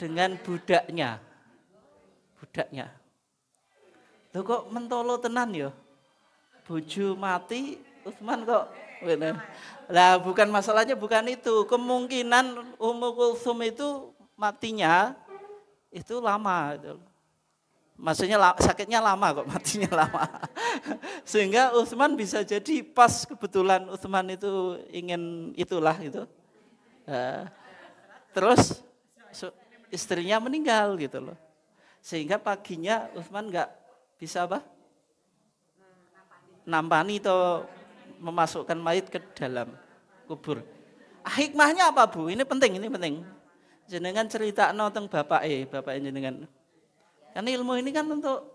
Dengan budaknya. Loh kok mentolo tenan ya? Bojo mati, Utsman kok bener. Lah bukan masalahnya bukan itu. Kemungkinan Ummu Kulthum itu matinya itu lama itu. Maksudnya sakitnya lama kok, matinya lama. Sehingga Utsman bisa jadi pas kebetulan Utsman itu ingin itulah itu. Terus istrinya meninggal gitu loh. Sehingga paginya Utsman enggak bisa apa? Nampani atau memasukkan mayit ke dalam kubur. Hikmahnya apa, Bu? Ini penting. Jenengan cerita tentang bapak jenengan. Karena ilmu ini kan untuk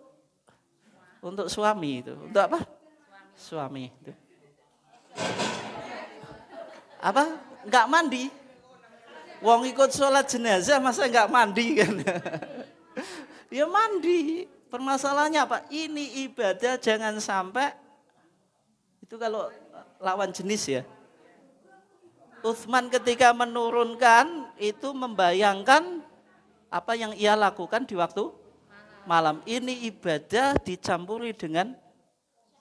suami itu. Untuk apa? Suami itu. Apa? Enggak mandi. Wong ikut sholat jenazah masa enggak mandi kan? Ya mandi. Permasalahannya apa? Ini ibadah jangan sampai itu kalau lawan jenis ya. Utsman ketika menurunkan itu membayangkan apa yang ia lakukan di waktu malam. Ini ibadah dicampuri dengan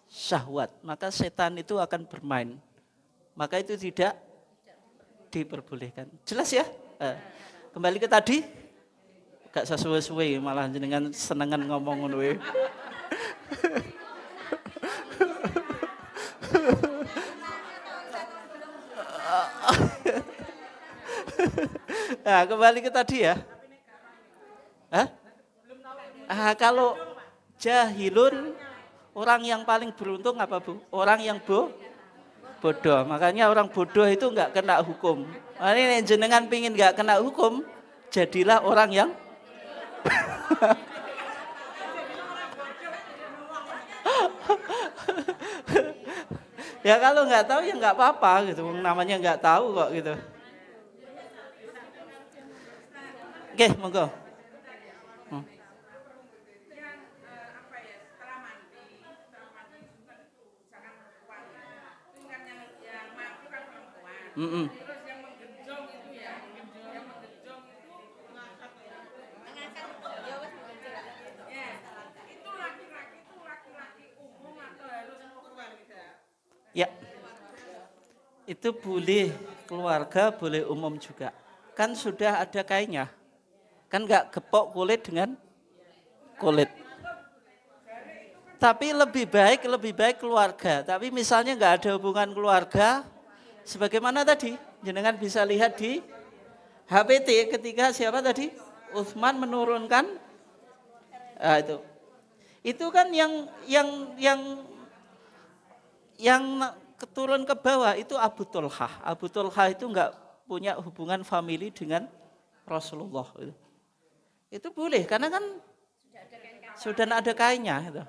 syahwat. Maka setan itu akan bermain. Maka itu tidak diperbolehkan. Jelas ya? Kembali ke tadi. Gak sesuai malah jenengan senengan ngomong ngono. Nah, kembali ke tadi ya. Kalau jahilun, orang yang paling beruntung apa, Bu? Orang yang bodoh. Makanya orang bodoh itu enggak kena hukum. Nah, ini jenengan pingin enggak kena hukum, jadilah orang yang ya kalau enggak tahu ya enggak apa-apa gitu. Namanya enggak tahu kok gitu. Oke, monggo. Mm-mm. Terus yang menggenjong itu ya, yang menggenjong itu mengangkat ya. Ya, itu laki-laki umum atau harus keluarga? Ya, itu boleh keluarga, boleh umum juga. Kan sudah ada kainnya. Kan nggak gepok kulit dengan kulit. Tapi lebih baik keluarga. Tapi misalnya nggak ada hubungan keluarga, sebagaimana tadi, jenengan bisa lihat di HPT ketika siapa tadi? Utsman menurunkan itu. Itu kan yang turun ke bawah itu Abu Talha. Abu Talha itu nggak punya hubungan famili dengan Rasulullah. Itu boleh karena kan sudah ada kainnya. Gitu.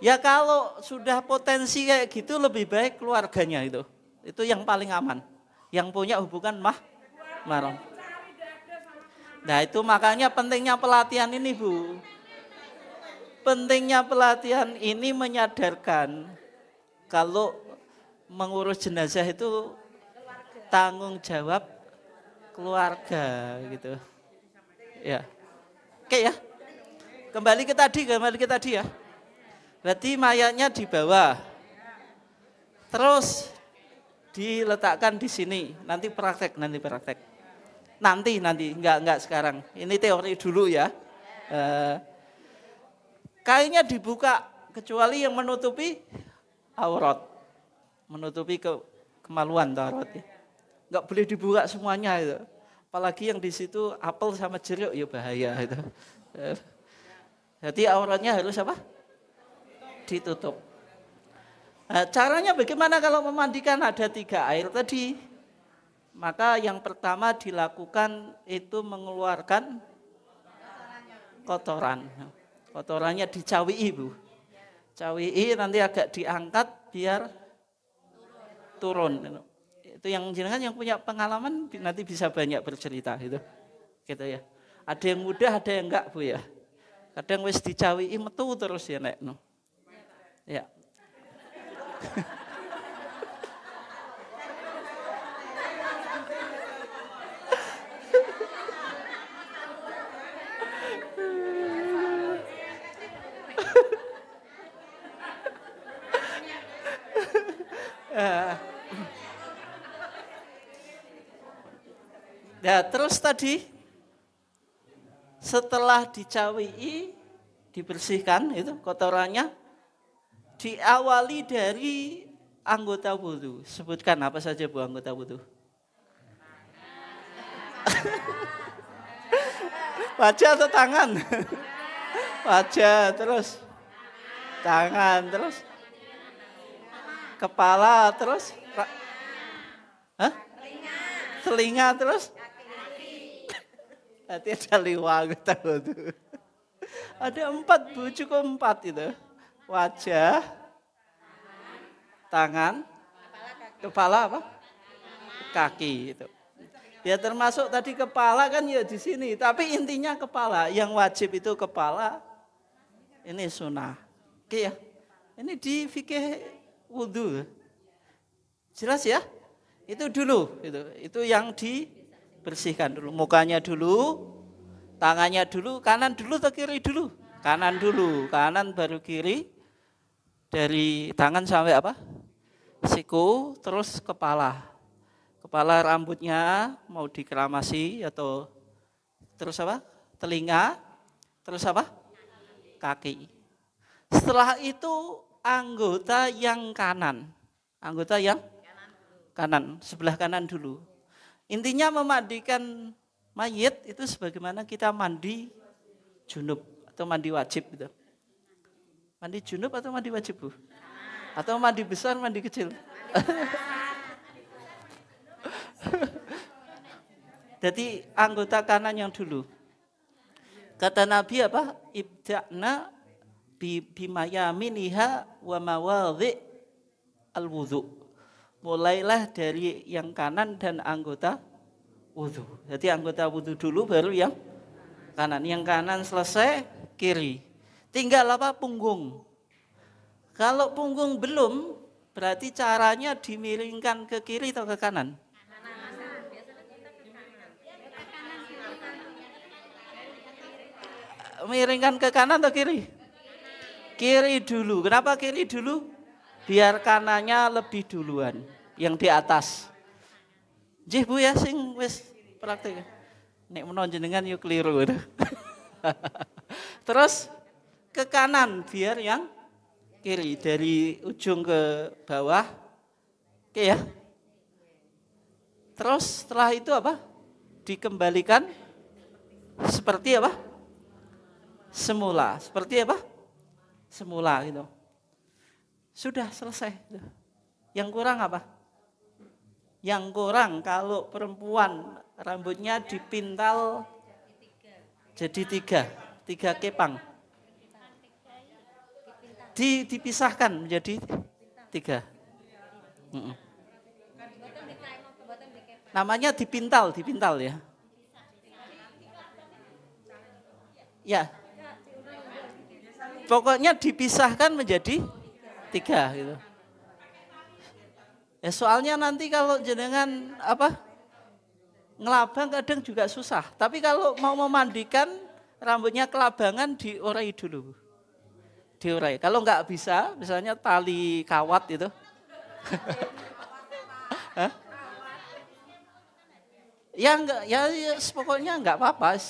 Ya kalau sudah potensi kayak gitu lebih baik keluarganya itu. Itu yang paling aman. Yang punya hubungan mahram. Nah itu makanya pentingnya pelatihan ini Bu. Pentingnya pelatihan ini menyadarkan kalau mengurus jenazah itu tanggung jawab keluarga gitu. Ya. Oke ya. Kembali ke tadi ya. Berarti mayatnya dibawa. Terus diletakkan di sini. Nanti praktek. Nanti enggak sekarang. Ini teori dulu ya. Kainnya dibuka kecuali yang menutupi aurat. Menutupi kemaluan aurat ya. Enggak boleh dibuka semuanya itu. Apalagi yang di situ apel sama jeruk ya bahaya itu. Jadi auratnya harus apa? Ditutup. Nah, caranya bagaimana kalau memandikan ada 3 air tadi? Maka yang pertama dilakukan itu mengeluarkan kotoran. Kotorannya dicawii Bu. Cawii nanti agak diangkat biar turun. Itu yang jenengan yang punya pengalaman nanti bisa banyak bercerita itu. Gitu ya. Ada yang mudah, ada yang enggak Bu ya. Kadang wis dicawii metu terus ya nek. Ya. Ya, terus tadi setelah dicawii, dibersihkan itu kotorannya, diawali dari anggota wudu. Sebutkan apa saja Bu anggota wudu. Wajah atau tangan? Wajah, terus tangan, terus kepala, terus telinga, terus nanti ada 5 anggota wudu. Ada 4 Bu, cukup 4 itu. Wajah, tangan, kepala apa? Kaki itu. Ya termasuk tadi kepala kan ya di sini, tapi intinya kepala. Yang wajib itu kepala. Ini sunnah. Oke ya. Ini di fikih wudu. Jelas ya? Itu dulu itu yang dibersihkan dulu. Mukanya dulu, tangannya dulu, kanan dulu atau kiri dulu? Kanan dulu, kanan baru kiri. Dari tangan sampai apa? Siku, terus kepala. Kepala rambutnya mau dikeramasi atau terus apa? Telinga, terus apa? Kaki. Setelah itu anggota yang kanan. Anggota yang kanan, sebelah kanan dulu. Intinya memandikan mayit itu sebagaimana kita mandi junub atau mandi wajib gitu. Mandi junub atau mandi wajib Bu? Atau mandi besar, mandi kecil? Jadi anggota kanan yang dulu. Kata Nabi apa? Ibda'na bimayaminiha wa mawadhi al-wudu. Mulailah dari yang kanan dan anggota wudu. Jadi anggota wudu dulu baru yang kanan. Yang kanan selesai, kiri. Tinggal apa? Punggung. Kalau punggung belum, Berarti caranya dimiringkan ke kiri atau ke kanan? Miringkan ke kanan atau kiri? Kiri dulu. Kenapa kiri dulu? Biar kanannya lebih duluan, yang di atas. Jih Bu ya sing wis praktik. Nek menawa jenengan yo keliru. Terus ke kanan biar yang kiri dari ujung ke bawah. Oke ya. Terus setelah itu apa? Dikembalikan seperti apa? Semula. Seperti apa? Semula gitu. Sudah selesai. Yang kurang apa? Yang kurang kalau perempuan rambutnya dipintal jadi tiga kepang. Dipisahkan menjadi 3. Namanya dipintal ya. Ya. Pokoknya dipisahkan menjadi 3 gitu. Ya soalnya nanti kalau jenengan ngelabang kadang juga susah. Tapi kalau mau memandikan rambutnya kelabangan diorai dulu. Diorai. Kalau nggak bisa, misalnya tali kawat itu. Ya enggak, ya pokoknya enggak apa-apa.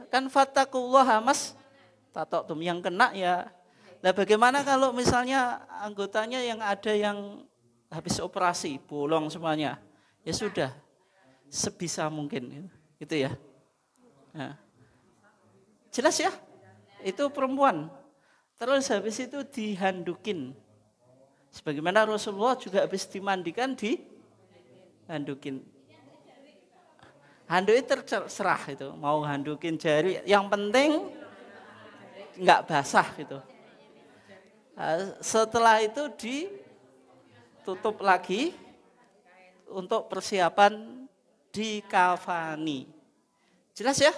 Kan fattaqullaha mas tatok yang kena ya. Nah bagaimana kalau misalnya anggotanya yang ada yang habis operasi, bolong semuanya. Ya sudah, sebisa mungkin. Itu ya. Nah. Jelas ya? Itu perempuan. Terus habis itu dihandukin. Sebagaimana Rasulullah juga habis dimandikan dihandukin. Handuk itu terserah itu, mau handukin jari, yang penting enggak basah gitu. Setelah itu ditutup lagi untuk persiapan dikafani. Jelas ya?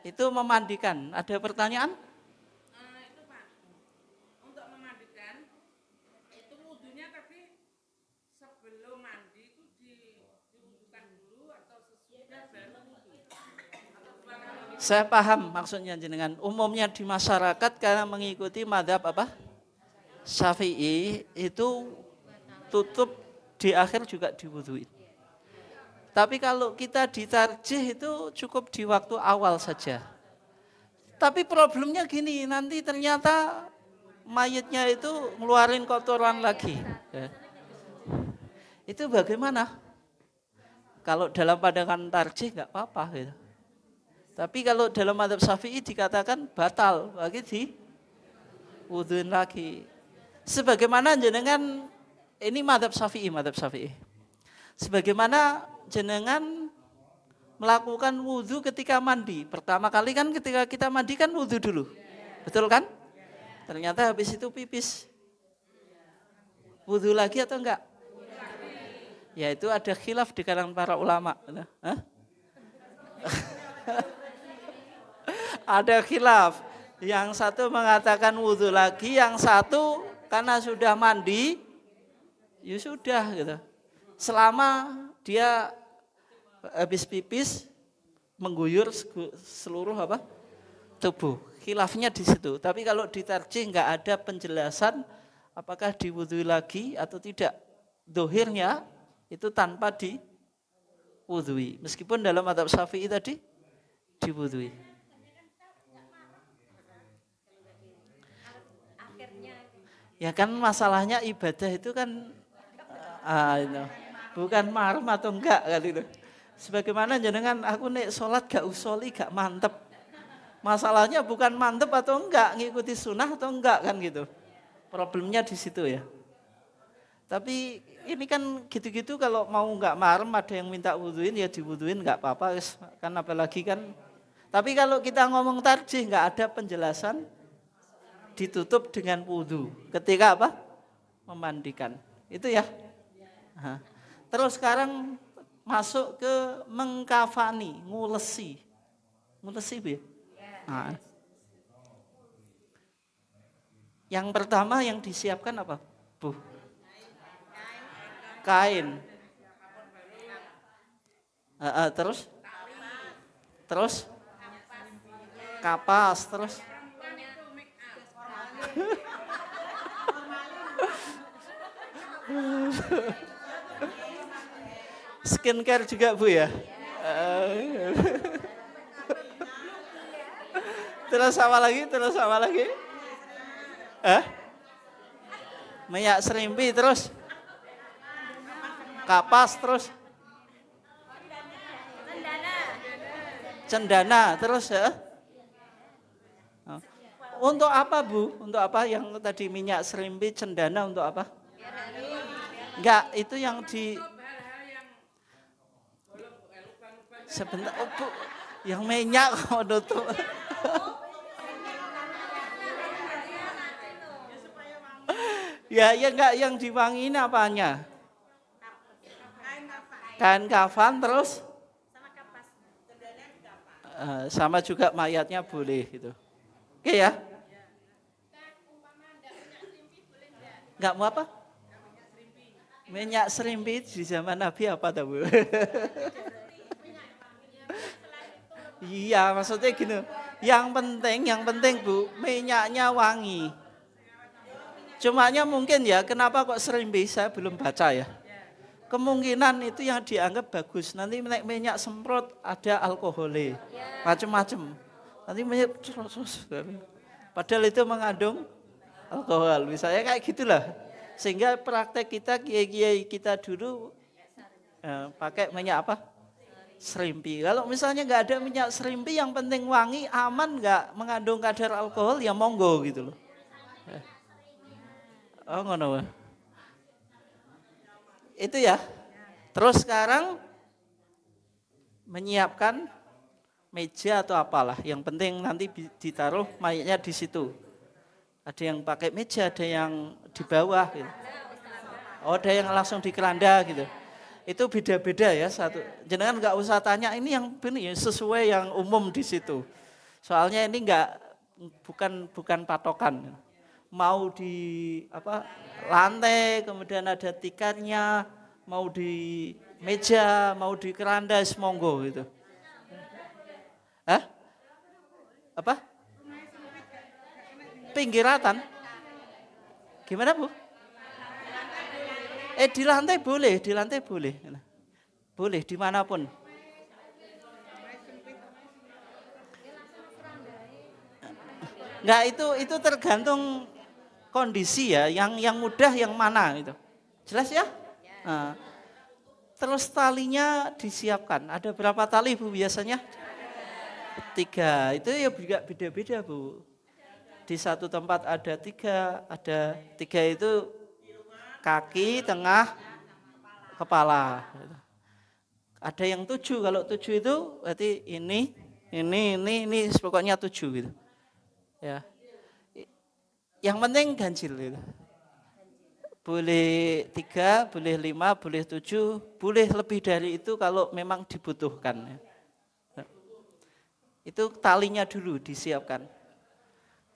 Itu memandikan. Ada pertanyaan? Itu Pak, untuk memandikan itu wudhunya tapi sebelum mandi itu diwudhukan dulu atau sesudah baru wudhu? Saya paham maksudnya jenengan. Umumnya di masyarakat karena mengikuti mazhab apa? Syafi'i itu tutup di akhir juga diwudhuin. Tapi kalau kita ditarjih itu cukup di waktu awal saja. Tapi problemnya gini, nanti ternyata mayitnya itu ngeluarin kotoran lagi. Ya. Itu bagaimana? Kalau dalam pandangan tarjih nggak apa-apa gitu. Tapi kalau dalam mazhab Syafi'i dikatakan batal, bagi diwudhuin lagi. Sebagaimana jenengan ini mazhab Syafi'i. Sebagaimana jenengan melakukan wudhu ketika mandi. Pertama kali kan ketika kita mandi kan wudhu dulu. Betul kan? Ternyata habis itu pipis. Wudhu lagi atau enggak? Ya itu ada khilaf di kalangan para ulama. Ada khilaf. Yang satu mengatakan wudhu lagi, yang satu karena sudah mandi, ya sudah gitu. Selama dia habis pipis mengguyur seluruh tubuh. Khilafnya di situ. Tapi kalau ditarjih enggak ada penjelasan apakah diwudhui lagi atau tidak. Dohirnya itu tanpa diwudhui. Meskipun dalam mazhab Syafi'i tadi diwudhui. Ya kan masalahnya ibadah itu kan bukan marem atau enggak kali itu. Sebagaimana jenengan aku nek sholat gak usoli gak mantep. Masalahnya bukan mantep atau enggak, ngikuti sunnah atau enggak kan gitu. Problemnya di situ ya. Tapi ini kan gitu-gitu kalau mau enggak marem ada yang minta wuduin ya diwuduin enggak apa-apa kan apalagi kan. Tapi kalau kita ngomong tarjih enggak ada penjelasan ditutup dengan wudu. Ketika apa? Memandikan. Itu ya. Nah. Terus sekarang masuk ke mengkafani, ngulesi. Ngulesi Bu ya? Nah. Yang pertama yang disiapkan apa? Bu. kain. Terus kapas, terus skincare juga Bu ya. Terus apa lagi? Minyak serimpi, terus kapas, terus cendana, terus ya. Untuk apa Bu? Untuk apa yang tadi minyak serimpi, cendana untuk apa? Enggak, itu yang di sebentar, Bu. Yang minyak kok nutup. Ya enggak, yang diwangiin apanya? Kain kafan, terus sama juga mayatnya boleh gitu. Oke ya? Enggak mau apa? Minyak serimpi di zaman Nabi apa tahu Bu? Iya, maksudnya gini. Yang penting Bu, minyaknya wangi. Cumanya mungkin ya, kenapa kok serimpi? Saya belum baca ya. Kemungkinan itu yang dianggap bagus. Nanti minyak semprot ada alkoholnya, macam-macam. Nanti minyak terus. Padahal itu mengandung alkohol. Misalnya kayak gitulah. Sehingga praktek kita, kiai-kiai kita dulu pakai minyak apa? Serimpi. Kalau misalnya nggak ada minyak serimpi, yang penting wangi, aman, nggak mengandung kadar alkohol, ya monggo gitu loh. Oh ngono. Itu ya. Terus sekarang menyiapkan meja atau apalah. Yang penting nanti ditaruh mayatnya di situ. Ada yang pakai meja, ada yang di bawah gitu. Oh, ada yang langsung di keranda gitu. Itu beda-beda ya satu. Jenengan nggak usah tanya ini yang benar ya, sesuai yang umum di situ. Soalnya ini bukan patokan. Mau di lantai, kemudian ada tikarnya, mau di meja, mau di keranda, monggo gitu. Apa? Pinggiratan? Gimana Bu? Di lantai boleh. Boleh dimanapun. Enggak, itu tergantung kondisi ya, yang mudah yang mana itu. Jelas ya? Nah, terus talinya disiapkan. Ada berapa tali Bu biasanya? 3. Itu ya juga beda-beda Bu. Di satu tempat ada 3, ada 3 itu kaki, tengah, kepala. Ada yang 7, kalau 7 itu berarti ini, pokoknya 7 gitu. Ya. Yang penting ganjil gitu. Boleh 3, boleh 5, boleh 7, boleh lebih dari itu kalau memang dibutuhkan. Itu talinya dulu disiapkan.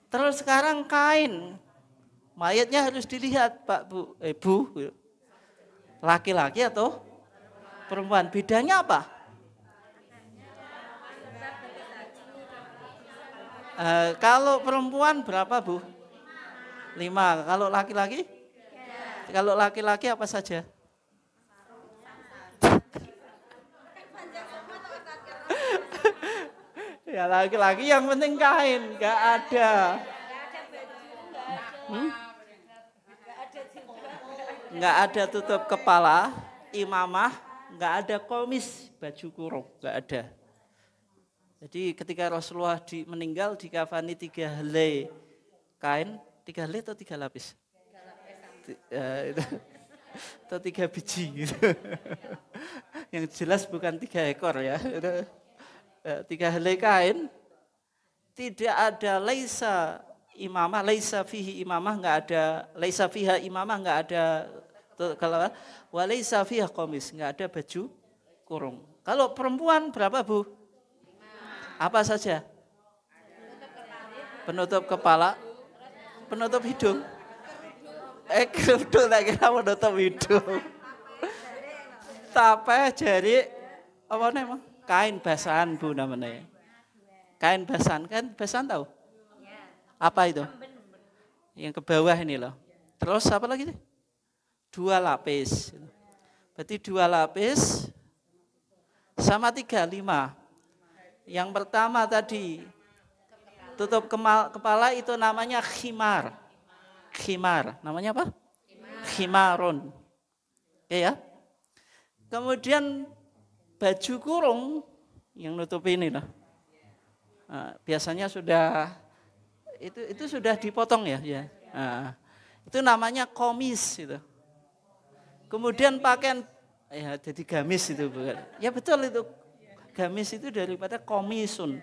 Terus sekarang kain. Mayatnya harus dilihat Pak Bu. Laki-laki atau perempuan. Bedanya apa? Kalau perempuan berapa Bu? 5. Kalau laki-laki? Kalau laki-laki apa saja? Ya laki-laki yang penting kain, nggak ada. Nggak ada tutup kepala, imamah, nggak ada komis, baju kurung, nggak ada. Jadi ketika Rasulullah meninggal dikafani 3 helai kain, 3 helai atau 3 lapis? Atau 3 biji gitu. Yang jelas bukan 3 ekor ya. 3 helai kain, tidak ada laisa imamah, laisa fihi imamah, nggak ada, laisa fiha imamah, nggak ada, kalau wa laisa fiha komis, nggak ada baju kurung. Kalau perempuan berapa Bu? Apa saja? Penutup kepala, penutup hidung. Kerudung, tak kira menutup hidung. Tape jari apa namanya? Kain basahan Bu namanya. Kain basahan tahu? Apa itu? Yang ke bawah ini loh. Terus apa lagi? 2 lapis. Berarti 2 lapis sama 3, 5. Yang pertama tadi tutup kepala itu namanya khimar. Khimar, namanya apa? Khimarun. Oke ya. Kemudian baju kurung yang nutup ini loh. Nah, biasanya sudah itu sudah dipotong ya. Nah, itu namanya komis itu. Kemudian pakaian ya jadi gamis itu bukan. Ya betul itu. Gamis itu daripada komisun.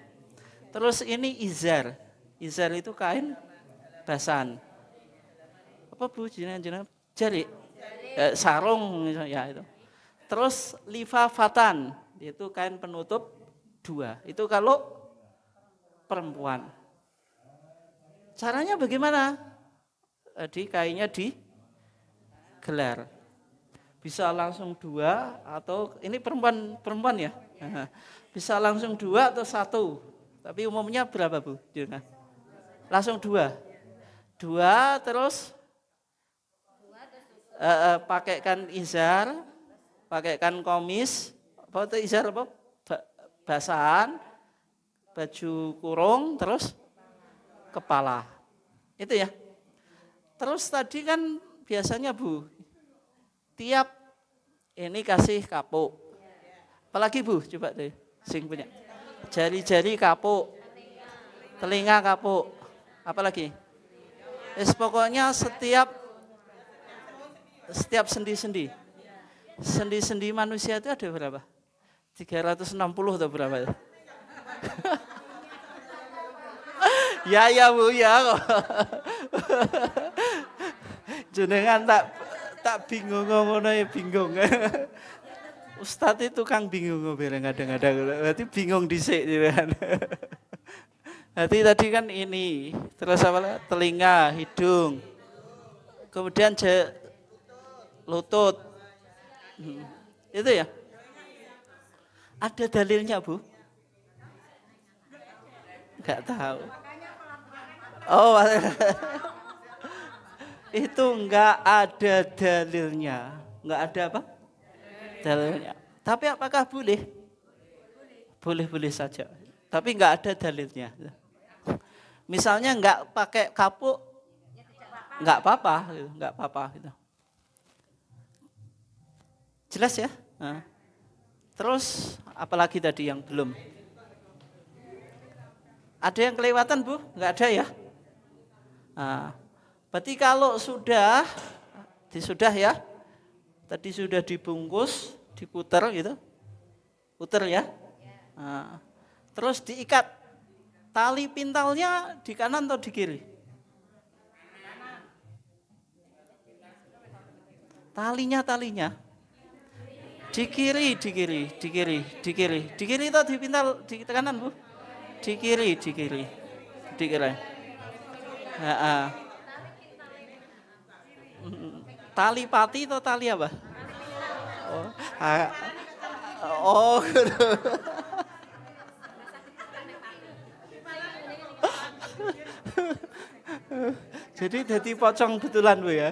Terus ini izar. Izar itu kain basahan. Apa Bu jenengan jari? Sarung ya itu. Terus lifafatan, itu kain penutup 2. Itu kalau perempuan. Caranya bagaimana? Kainnya digelar. Bisa langsung 2 atau ini perempuan ya. Bisa langsung 2 atau 1. Tapi umumnya berapa Bu? Langsung 2. 2 terus pakaikan izar, pakaikan komis, apa itu izar apa? Basahan, baju kurung, terus kepala. Itu ya. Terus tadi kan biasanya Bu, tiap ini kasih kapuk. Apalagi Bu, coba deh, sing punya. Jari-jari kapuk, telinga kapuk, apalagi? Pokoknya setiap sendi-sendi. Sendi-sendi manusia itu ada berapa? 360 atau berapa ya? Ya Bu ya kok. Jenengan tak bingung ngono ya bingung. Ustadz itu tukang bingung kadang-kadang. Berarti bingung dhisik jenengan. Tadi kan ini, terus apa? Telinga, hidung. Kemudian lutut. Itu ya. Ada dalilnya Bu? Enggak tahu. Oh, itu enggak ada dalilnya. Enggak ada apa? Dalilnya. Tapi apakah boleh? Boleh-boleh saja. Tapi enggak ada dalilnya. Misalnya enggak pakai kapuk, enggak apa-apa, enggak apa-apa gitu. Jelas ya? Nah. Terus apalagi tadi yang belum? Ada yang kelewatan Bu? Enggak ada ya? Nah, berarti kalau sudah ya, tadi sudah dibungkus, diputer gitu, puter ya. Nah, terus diikat, tali pintalnya di kanan atau di kiri? Talinya. Di kiri atau di pintal di kanan Bu? Di kiri. Tali pati atau tali apa? Oh. Jadi pocong betulan Bu ya.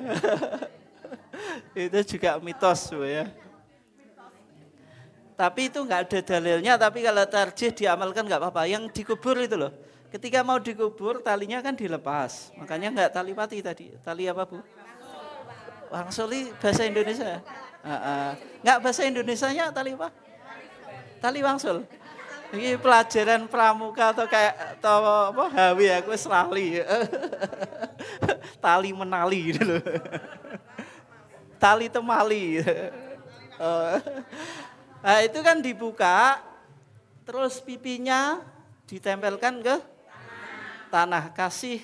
Itu juga mitos Bu ya. Tapi itu enggak ada dalilnya, tapi kalau tarjih diamalkan enggak apa-apa. Yang dikubur itu loh. Ketika mau dikubur talinya kan dilepas. Makanya enggak tali pati tadi. Tali apa Bu? Wangsuli bahasa Indonesia. Enggak bahasa Indonesianya tali apa? Tali wangsul. Ini pelajaran pramuka atau kayak atau apa? Hawi aku wis lali. Tali menali gitu loh. Tali temali. Nah, itu kan dibuka, terus pipinya ditempelkan ke tanah, kasih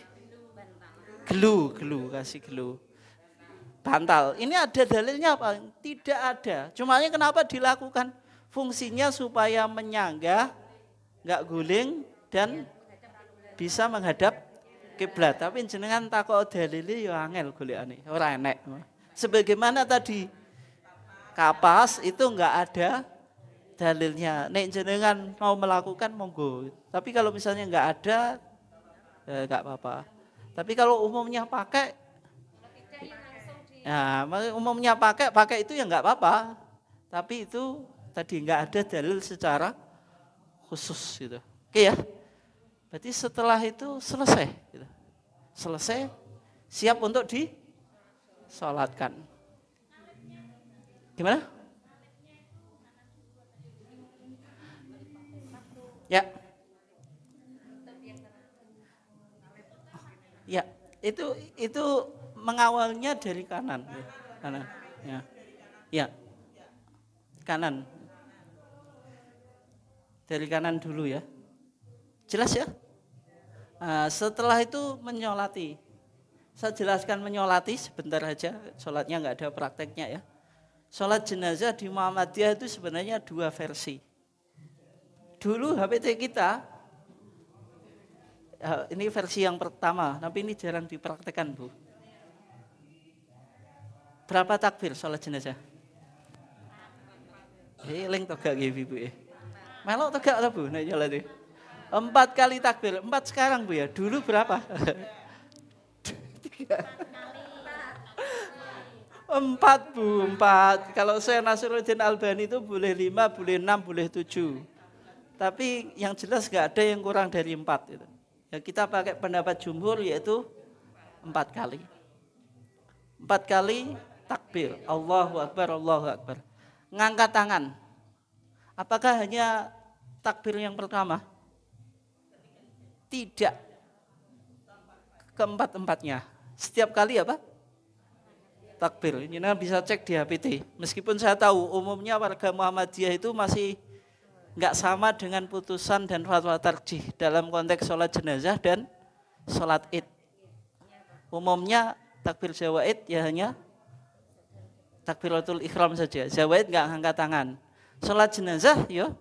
glue, kasih glue. Bantal. Ini ada dalilnya apa? Tidak ada. Cumanya kenapa dilakukan? Fungsinya supaya menyangga, enggak guling dan bisa menghadap kiblat. Tapi jenengan takok dalile ya angel golekane, ora enek. Sebagaimana tadi kapas itu enggak ada dalilnya. Nek jenengan mau melakukan monggo. Tapi kalau misalnya enggak ada ya enggak apa-apa. Tapi kalau umumnya pakai ya, umumnya pakai itu ya enggak apa-apa. Tapi itu tadi enggak ada dalil secara khusus gitu. Oke ya. Berarti setelah itu selesai gitu. Selesai siap untuk disolatkan. Gimana? Ya. Ya, itu mengawalnya dari kanan. Kanan. Ya. Ya. Kanan. Dari kanan dulu ya. Jelas ya? Nah, setelah itu menyolati. Saya jelaskan menyolati sebentar aja. Sholatnya nggak ada prakteknya ya. Sholat jenazah di Muhammadiyah itu sebenarnya dua versi. Dulu HPT kita, ini versi yang pertama, tapi ini jarang dipraktekkan Bu. Berapa takbir sholat jenazah? Eling tegak nggih Bu ya. Melok tegak lah Bu, nek nyolati. 4 kali takbir, 4 sekarang Bu ya. Dulu berapa? 4 Bu, 4. Kalau saya Nasruddin Albani itu boleh 5, boleh 6, boleh 7. Tapi yang jelas nggak ada yang kurang dari 4 itu. Ya kita pakai pendapat jumhur yaitu 4 kali. 4 kali takbir. Allahu Akbar, Allahu Akbar. Ngangkat tangan. Apakah hanya takbir yang pertama? Tidak. Keempat-empatnya. Setiap kali apa? Takbir. Ini bisa cek di HPT. Meskipun saya tahu umumnya warga Muhammadiyah itu masih nggak sama dengan putusan dan fatwa tarjih dalam konteks sholat jenazah dan sholat id. Umumnya takbir jawaid ya hanya takbiratul ikhram saja. Jawaid nggak angkat tangan. Sholat jenazah ya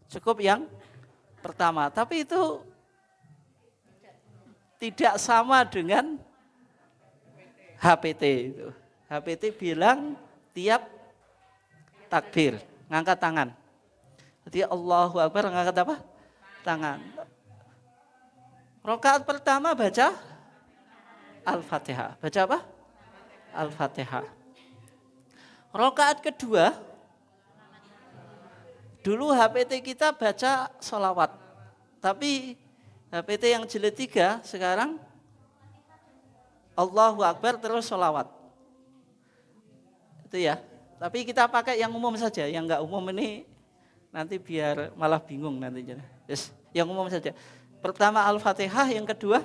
cukup yang pertama. Tapi itu tidak sama dengan HPT itu. HPT bilang tiap takbir ngangkat tangan. Jadi Allahu Akbar ngangkat apa? Tangan. Rakaat pertama baca Al-Fatihah. Baca apa? Al-Fatihah. Rakaat kedua dulu HPT kita baca sholawat. Tapi HPT yang jilid 3 sekarang Allahu Akbar terus sholawat. Itu ya. Tapi kita pakai yang umum saja. Yang enggak umum ini nanti biar malah bingung nantinya. Yes, yang umum saja. Pertama Al-Fatihah, yang kedua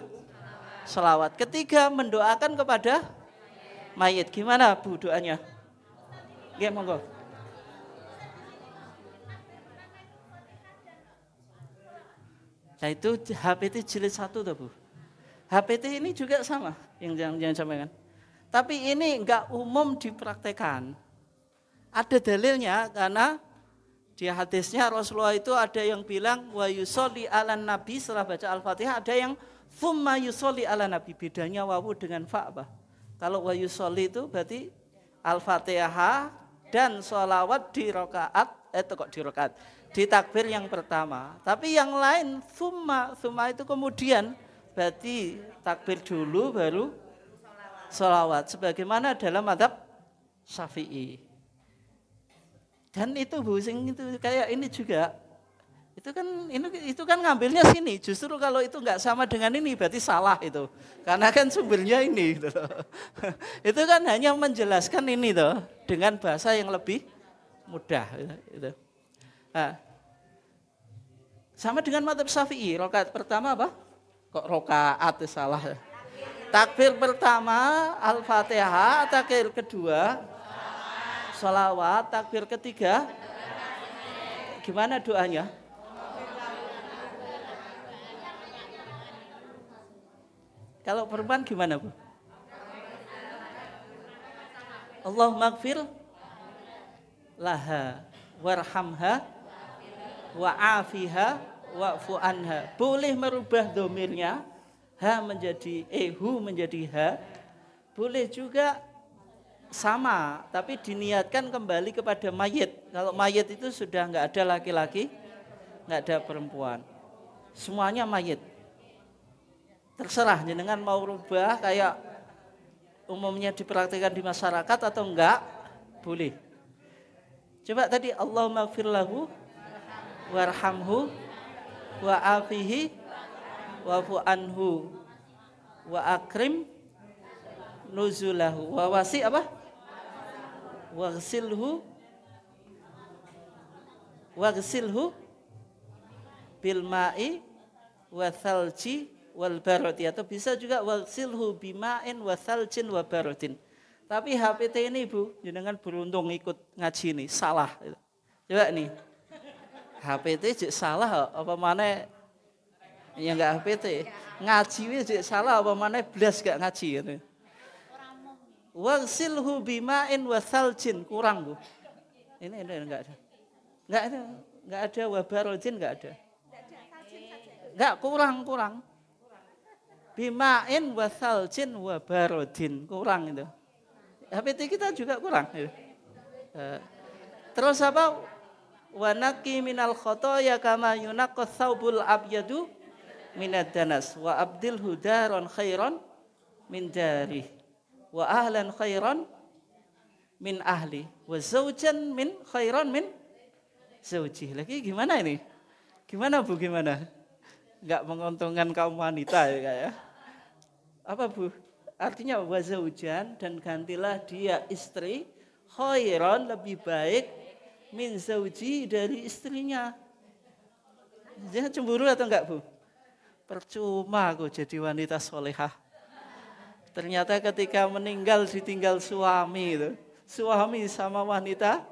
sholawat. Ketiga mendoakan kepada mayit. Gimana Bu doanya? Nggih, monggo. Nah itu HPT jilid 1 tuh Bu. HPT ini juga sama yang jangan sampaikan. Tapi ini enggak umum dipraktekan. Ada dalilnya karena di hadisnya Rasulullah itu ada yang bilang wa yusolli ala nabi setelah baca Al-Fatihah, ada yang thumma yusolli ala nabi. Bedanya wawu dengan fa apa? Kalau wa yusolli itu berarti Al-Fatihah dan sholawat di rakaat di takbir yang pertama. Tapi yang lain thumma itu kemudian berarti takbir dulu baru sholawat. Sebagaimana dalam mazhab Syafi'i. Dan itu Bu, itu kayak ini juga. Itu kan ngambilnya sini. Justru kalau itu enggak sama dengan ini berarti salah itu. Karena kan sumbernya ini gitu. Itu kan hanya menjelaskan ini toh dengan bahasa yang lebih mudah gitu. Nah, sama dengan mazhab Syafi'i, rakaat pertama apa? Kok rakaat salah? Takbir pertama Al-Fatihah, takbir kedua sholawat, takbir ketiga gimana doanya? Kalau perempuan gimana Bu? Allahumma gfir laha warhamha wa'afiha wa'fu anha. Boleh merubah domirnya ha menjadi hu menjadi ha. Boleh juga sama, tapi diniatkan kembali kepada mayit. Kalau mayit itu sudah nggak ada laki-laki, nggak ada perempuan, semuanya mayit. Terserah jenengan mau rubah kayak umumnya dipraktikkan di masyarakat atau enggak, boleh. Coba tadi Allahumma gfir lahu warhamhu wa'afihi wa'fu anhu wa akrim nuzulahu wa wasi apa? Waghsilhu bil ma'i wa thalji wal baroti, atau bisa juga waghsilhu bima'in wa thaljin wa barotin. Tapi HPT ini Bu, jenengan beruntung ikut ngaji ini, salah. Coba nih. HPT jek salah apa mana? Ya enggak HPT. Ngaji jek salah apa mana blas gak ngaji gitu. Waghsilhu bima'in wa thaljin, kurang Bu. Ini enggak ada. Enggak ada wa barotin, enggak ada. Enggak, kurang. Bima'in wa thaljin wa barodin, kurang itu. HPT kita juga kurang. Terus apa? Wa naqi minal khotoya kama yunaqqas thawbul abyadu minad danas wa abdilhu daron khairan min dari wa ahlan khairan min ahli wa zaujan min khairan min zauji. Lagi gimana ini? Gimana Bu, gimana? Enggak menguntungkan kaum wanita ya kayak. Apa Bu? Artinya wa zaujan, dan gantilah dia istri khairan, lebih baik min zauji, dari istrinya. Jangan cemburu atau enggak Bu? Percuma aku jadi wanita solehah. Ternyata ketika meninggal ditinggal suami itu. Suami sama wanita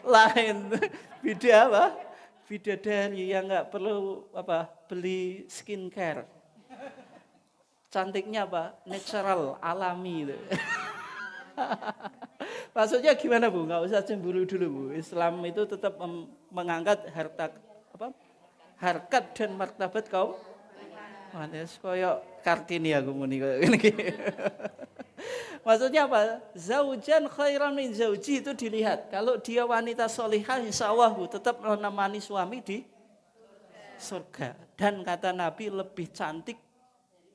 lain. Beda apa? Bidadari yang enggak perlu beli skincare. Cantiknya apa? Natural, alami itu. Maksudnya gimana Bu? Enggak usah cemburu dulu Bu. Islam itu tetap mengangkat harkat dan martabat kaum. Manis koyo Kartini aku muni koyo ngene. Maksudnya apa? Zaujan khairan min zauji, itu dilihat. Kalau dia wanita solihah, insya Allah Bu, tetap menemani suami di surga. Dan kata Nabi lebih cantik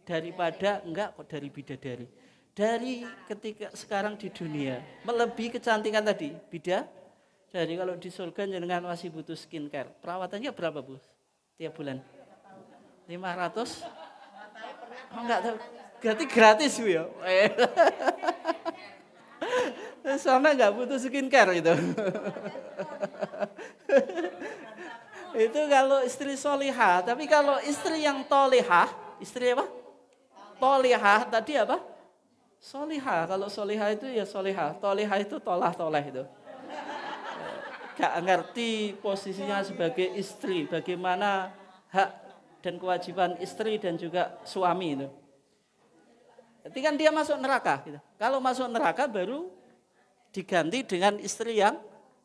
daripada dari bidadari. Dari ketika sekarang di dunia, melebihi kecantikan tadi, bidadari. Kalau di surga jenengan masih butuh skincare. Perawatannya berapa Bu? Tiap bulan? 500? Oh, enggak tahu. Berarti gratis Bu ya. Soalnya enggak butuh skincare itu. Itu kalau istri solihah. Tapi kalau istri yang tolihah, istri apa? Tolihah tadi apa? Solihah. Kalau solihah itu ya solihah. Tolihah itu tolah-toleh itu. Gak ngerti posisinya sebagai istri. Bagaimana hak dan kewajiban istri dan juga suami itu. Jadi kan dia masuk neraka. Gitu. Kalau masuk neraka baru diganti dengan istri yang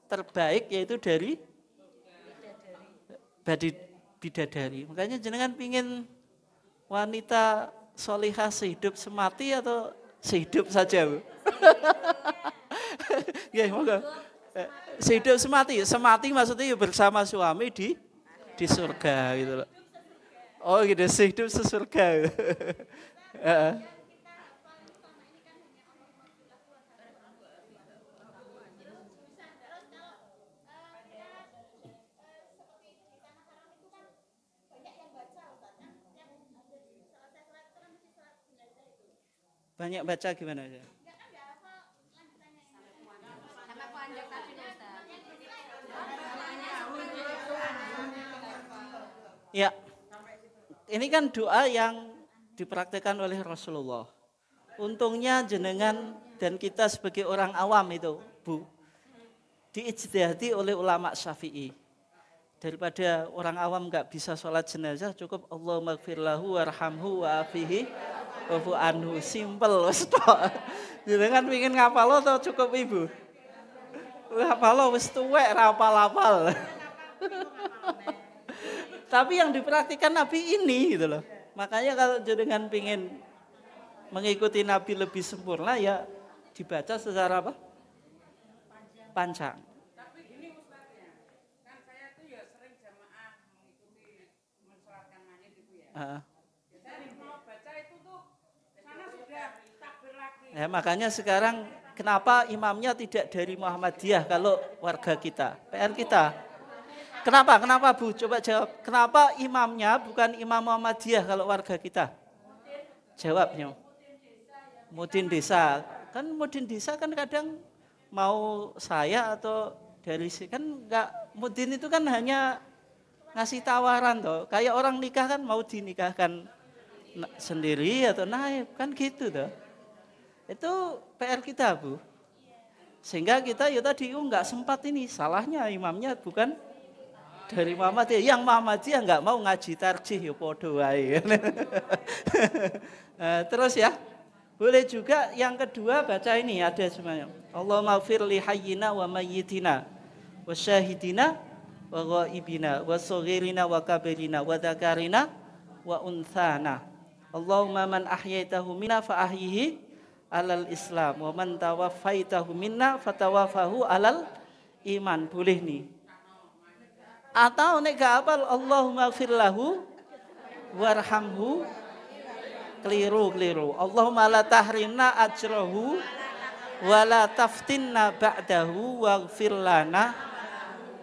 terbaik, yaitu dari bidadari. Makanya jenengan pingin wanita solihah sehidup semati atau sehidup saja Bu? Ya, moga. Sehidup semati. Semati maksudnya ya bersama suami di surga gitu loh. Oh gitu, sehidup sesurga. Banyak baca gimana aja? Ya, ini kan doa yang dipraktikkan oleh Rasulullah. Untungnya jenengan dan kita sebagai orang awam itu, Bu, diijtihadi oleh ulama Syafi'i. Daripada orang awam enggak bisa sholat jenazah, cukup Allahumma gfir lahu warhamhu wa'afihi wa'fu anhu. Simple wis tok. Jenengan pengin ngapal atau cukup Ibu? Ngapal wis tuwek ra apal-apal. Tapi yang dipraktikkan Nabi ini gitu loh. Makanya kalau jenengan pengin mengikuti Nabi lebih sempurna ya dibaca secara apa? Panjang. Tapi gini Ustaznya, kan saya tuh ya sering jamaah mengikuti mensolatkan mayit itu ya. Jadi mau baca itu tuh sana sudah takbir lagi. Ya, makanya sekarang kenapa imamnya tidak dari Muhammadiyah kalau warga kita, PR kita. Kenapa? Kenapa Bu? Coba jawab. Kenapa imamnya bukan Imam Muhammadiyah kalau warga kita? Jawabnya. Mudin desa. Kan mudin desa kan kadang mau saya atau dari kan enggak, mudin itu kan hanya ngasih tawaran toh. Kayak orang nikah kan mau dinikahkan sendiri atau naib kan gitu toh. Itu PR kita Bu. Sehingga kita ya tadi enggak sempat ini. Salahnya imamnya bukan dari Muhammadiyah. Yang Muhammadiyah enggak mau ngaji tarjih ya podo wae. Terus ya. Boleh juga yang kedua baca ini ada semuanya. Allahumma ighfir li hayyina wa mayyitina wa syahidina wa ghaibina wa saghirina wa kabirina wa dzakarina wa unthana. Allahumma man ahyaitahu minna fa ahyihi alal Islam wa man tawaffaitahu minna fatawaffahu alal iman. Boleh nih. Atau nek gak hafal Allahumma ighfir lahu warhamhu. Keliru. Allahumma la tahrimna ajrahu wa la taftinna ba'dahu waghfir lana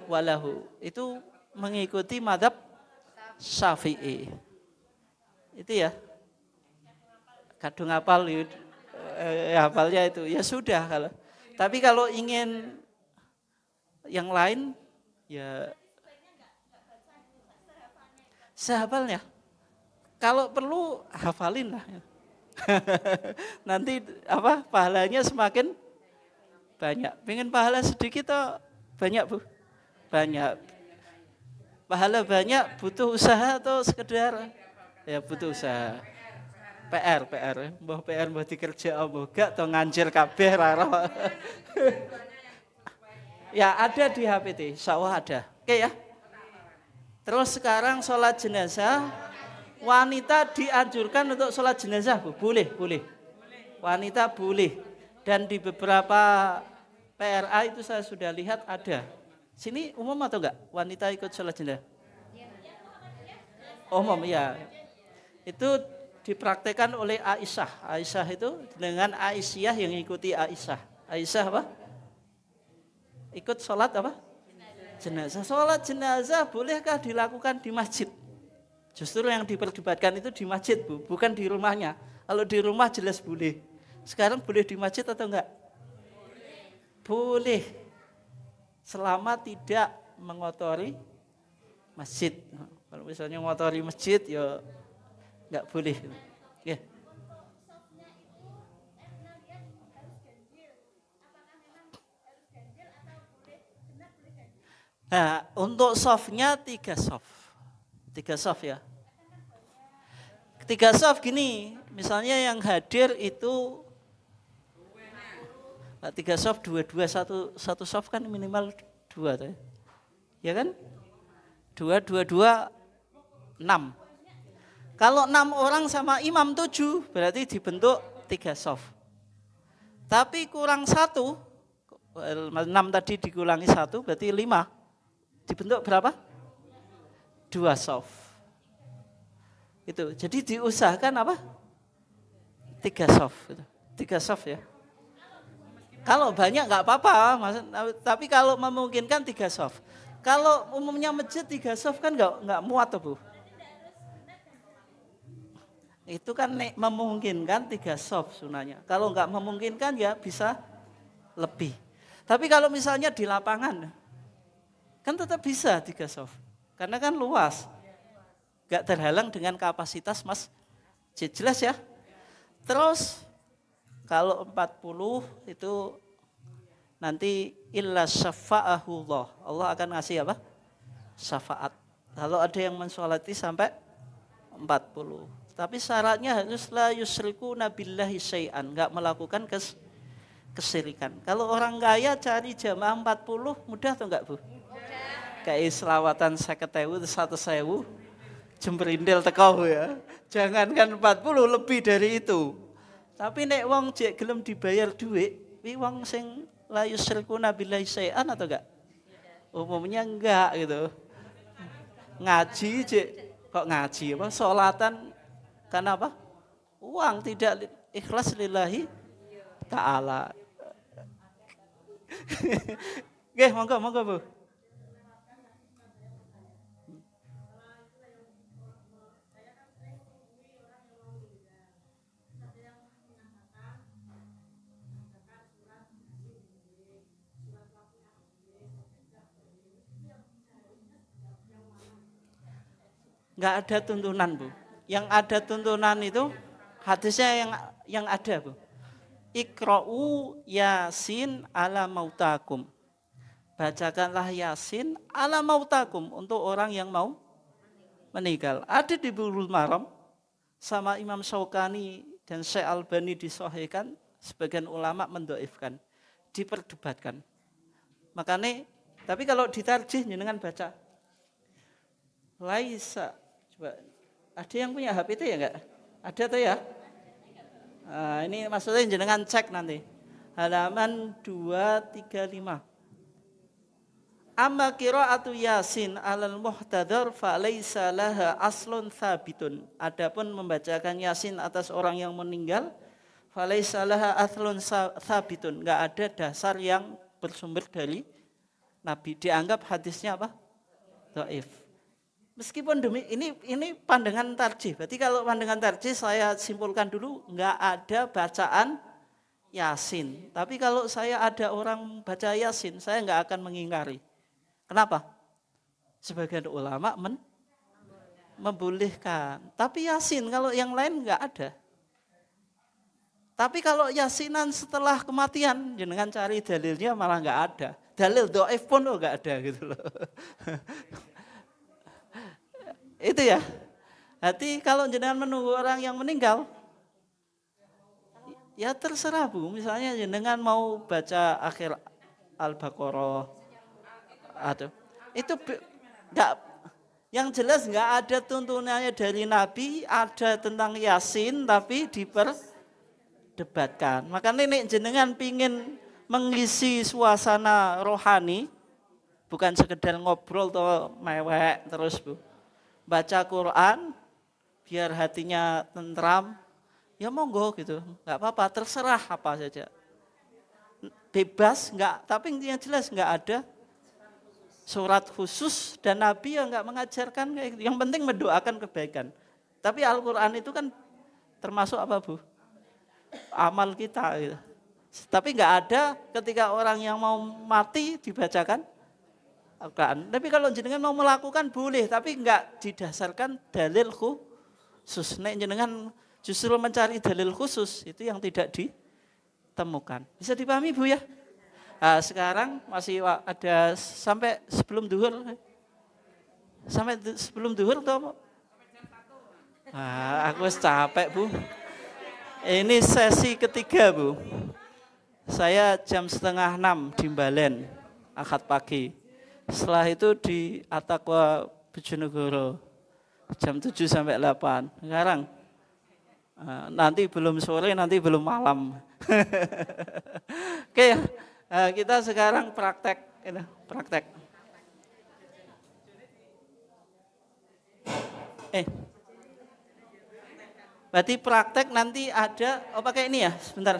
walahu. Itu mengikuti mazhab Syafi'i. Itu ya. Kadung hafal hafalnya itu. Ya sudah kalau. Tapi kalau ingin yang lain ya sehafalnya. Kalau perlu hafalin lah. Nanti apa pahalanya semakin banyak. Pengen pahala sedikit atau banyak Bu? Banyak. Pahala banyak butuh usaha atau sekedar ya butuh usaha. PR. Mbah PR mbah dikerja mbah gak atau nganjil kabeh ra. Ya ada di HPT, insyaallah ada. Oke ya. Terus sekarang sholat jenazah. Wanita dianjurkan untuk sholat jenazah, Bu? Boleh. Wanita boleh. Dan di beberapa PRA itu saya sudah lihat ada. Sini umum atau enggak? Wanita ikut sholat jenazah? Umum, ya. Itu dipraktekkan oleh Aisyah. Aisyah itu dengan Aisyah yang ikuti Aisyah. Aisyah apa? Ikut sholat apa? Jenazah. Sholat jenazah bolehkah dilakukan di masjid? Justru yang diperdebatkan itu di masjid Bu, bukan di rumahnya. Kalau di rumah jelas boleh. Sekarang boleh di masjid atau enggak? Boleh. Selama tidak mengotori masjid. Kalau misalnya mengotori masjid ya enggak boleh. Ya. Nah, untuk softnya 3 soft. 3 soft ya. 3 soft gini, misalnya yang hadir itu 3 soft 2 satu soft kan minimal 2 tuh. Ya kan? 2 6. Kalau 6 orang sama imam 7 berarti dibentuk 3 soft. Tapi kurang 1, 6 tadi dikurangi 1 berarti 5. Dibentuk berapa? 2 soft. Itu. Jadi diusahakan apa? 3 soft. 3 soft ya. Kalau banyak nggak apa-apa, tapi kalau memungkinkan 3 soft. Kalau umumnya masjid 3 soft kan nggak muat tuh Bu. Itu kan memungkinkan 3 soft sunahnya. Kalau nggak memungkinkan ya bisa lebih. Tapi kalau misalnya di lapangan, kan tetap bisa 3 soft. Karena kan luas, gak terhalang dengan kapasitas masjid, jelas ya. Terus kalau 40 itu nanti illa syafa'ahullah, Allah akan ngasih apa? Syafaat. Kalau ada yang mensolati sampai 40. Tapi syaratnya harus la yusriku nabillahi syai'an, gak melakukan kesirikan. Kalau orang kaya cari jamaah 40 mudah atau enggak Bu? Kayak selawatan 50.000 100.000 jembrindel teko ya. Jangankan 40 lebih dari itu. Tapi nek wong jek gelem dibayar duit wi wong sing la yusyrikuna billahi syai'an atau enggak? Umumnya enggak gitu. Ngaji kok ngaji apa? Salatan karena apa? Uang, tidak ikhlas lillahi ta'ala. Nggih, monggo Bu. Enggak ada tuntunan, Bu. Yang ada tuntunan itu hadisnya yang ada, Bu. Iqra'u Yasin ala mautakum. Bacakanlah Yasin ala mautakum untuk orang yang mau meninggal. Ada di Bulughul Maram sama Imam Syaukani dan Syekh Albani disahihkan, sebagian ulama mendoifkan, diperdebatkan. Makanya, tapi kalau ditarjih jenengan baca Laisa. Coba, ada yang punya HPT ya enggak? Ada tuh ya? Nah, ini maksudnya jenengan cek nanti. Halaman 235. Amma qira'atu Yasin 'alal muhtadar fa laisa laha aslun tsabitun. Adapun membacakan Yasin atas orang yang meninggal, fa laisa laha aslun tsabitun. Enggak ada dasar yang bersumber dari Nabi. Dianggap hadisnya apa? Dhaif. Meskipun ini pandangan tarjih. Berarti kalau pandangan tarjih saya simpulkan dulu enggak ada bacaan Yasin. Tapi kalau saya ada orang baca Yasin, saya enggak akan mengingkari. Kenapa? Sebagian ulama membolehkan. Tapi Yasin kalau yang lain enggak ada. Tapi kalau Yasinan setelah kematian, jenengan cari dalilnya malah enggak ada. Dalil dhaif pun enggak ada gitu loh. Itu ya. Hati kalau jenengan menunggu orang yang meninggal, ya terserah Bu. Misalnya jenengan mau baca akhir Al-Baqarah atau itu enggak, yang jelas enggak ada tuntunannya dari Nabi, ada tentang Yasin tapi diperdebatkan. Makanya nek jenengan pingin mengisi suasana rohani, bukan sekedar ngobrol atau mewek terus Bu. Baca Quran biar hatinya tentram, ya monggo gitu, nggak apa-apa, terserah apa saja, bebas nggak, tapi yang jelas nggak ada surat khusus dan Nabi yang nggak mengajarkan kayak gitu. Yang penting mendoakan kebaikan. Tapi Al-Quran itu kan termasuk apa Bu? Amal kita gitu. Tapi nggak ada ketika orang yang mau mati dibacakan Al-Quran. Tapi kalau jenengan mau melakukan boleh, tapi enggak didasarkan dalil khusus. Nek jenengan justru mencari dalil khusus, itu yang tidak ditemukan. Bisa dipahami Bu ya? Nah, sekarang masih ada sampai sebelum duhur. Sampai sebelum duhur atau? Nah, aku capek Bu. Ini sesi ketiga Bu. Saya jam 5:30 di Mbalen, Ahad pagi. Setelah itu di Attaqwa Bojonegoro jam 7 sampai 8. Sekarang nanti belum sore, nanti belum malam. Oke, kita sekarang praktek. Berarti praktek nanti ada, pakai ini ya, sebentar.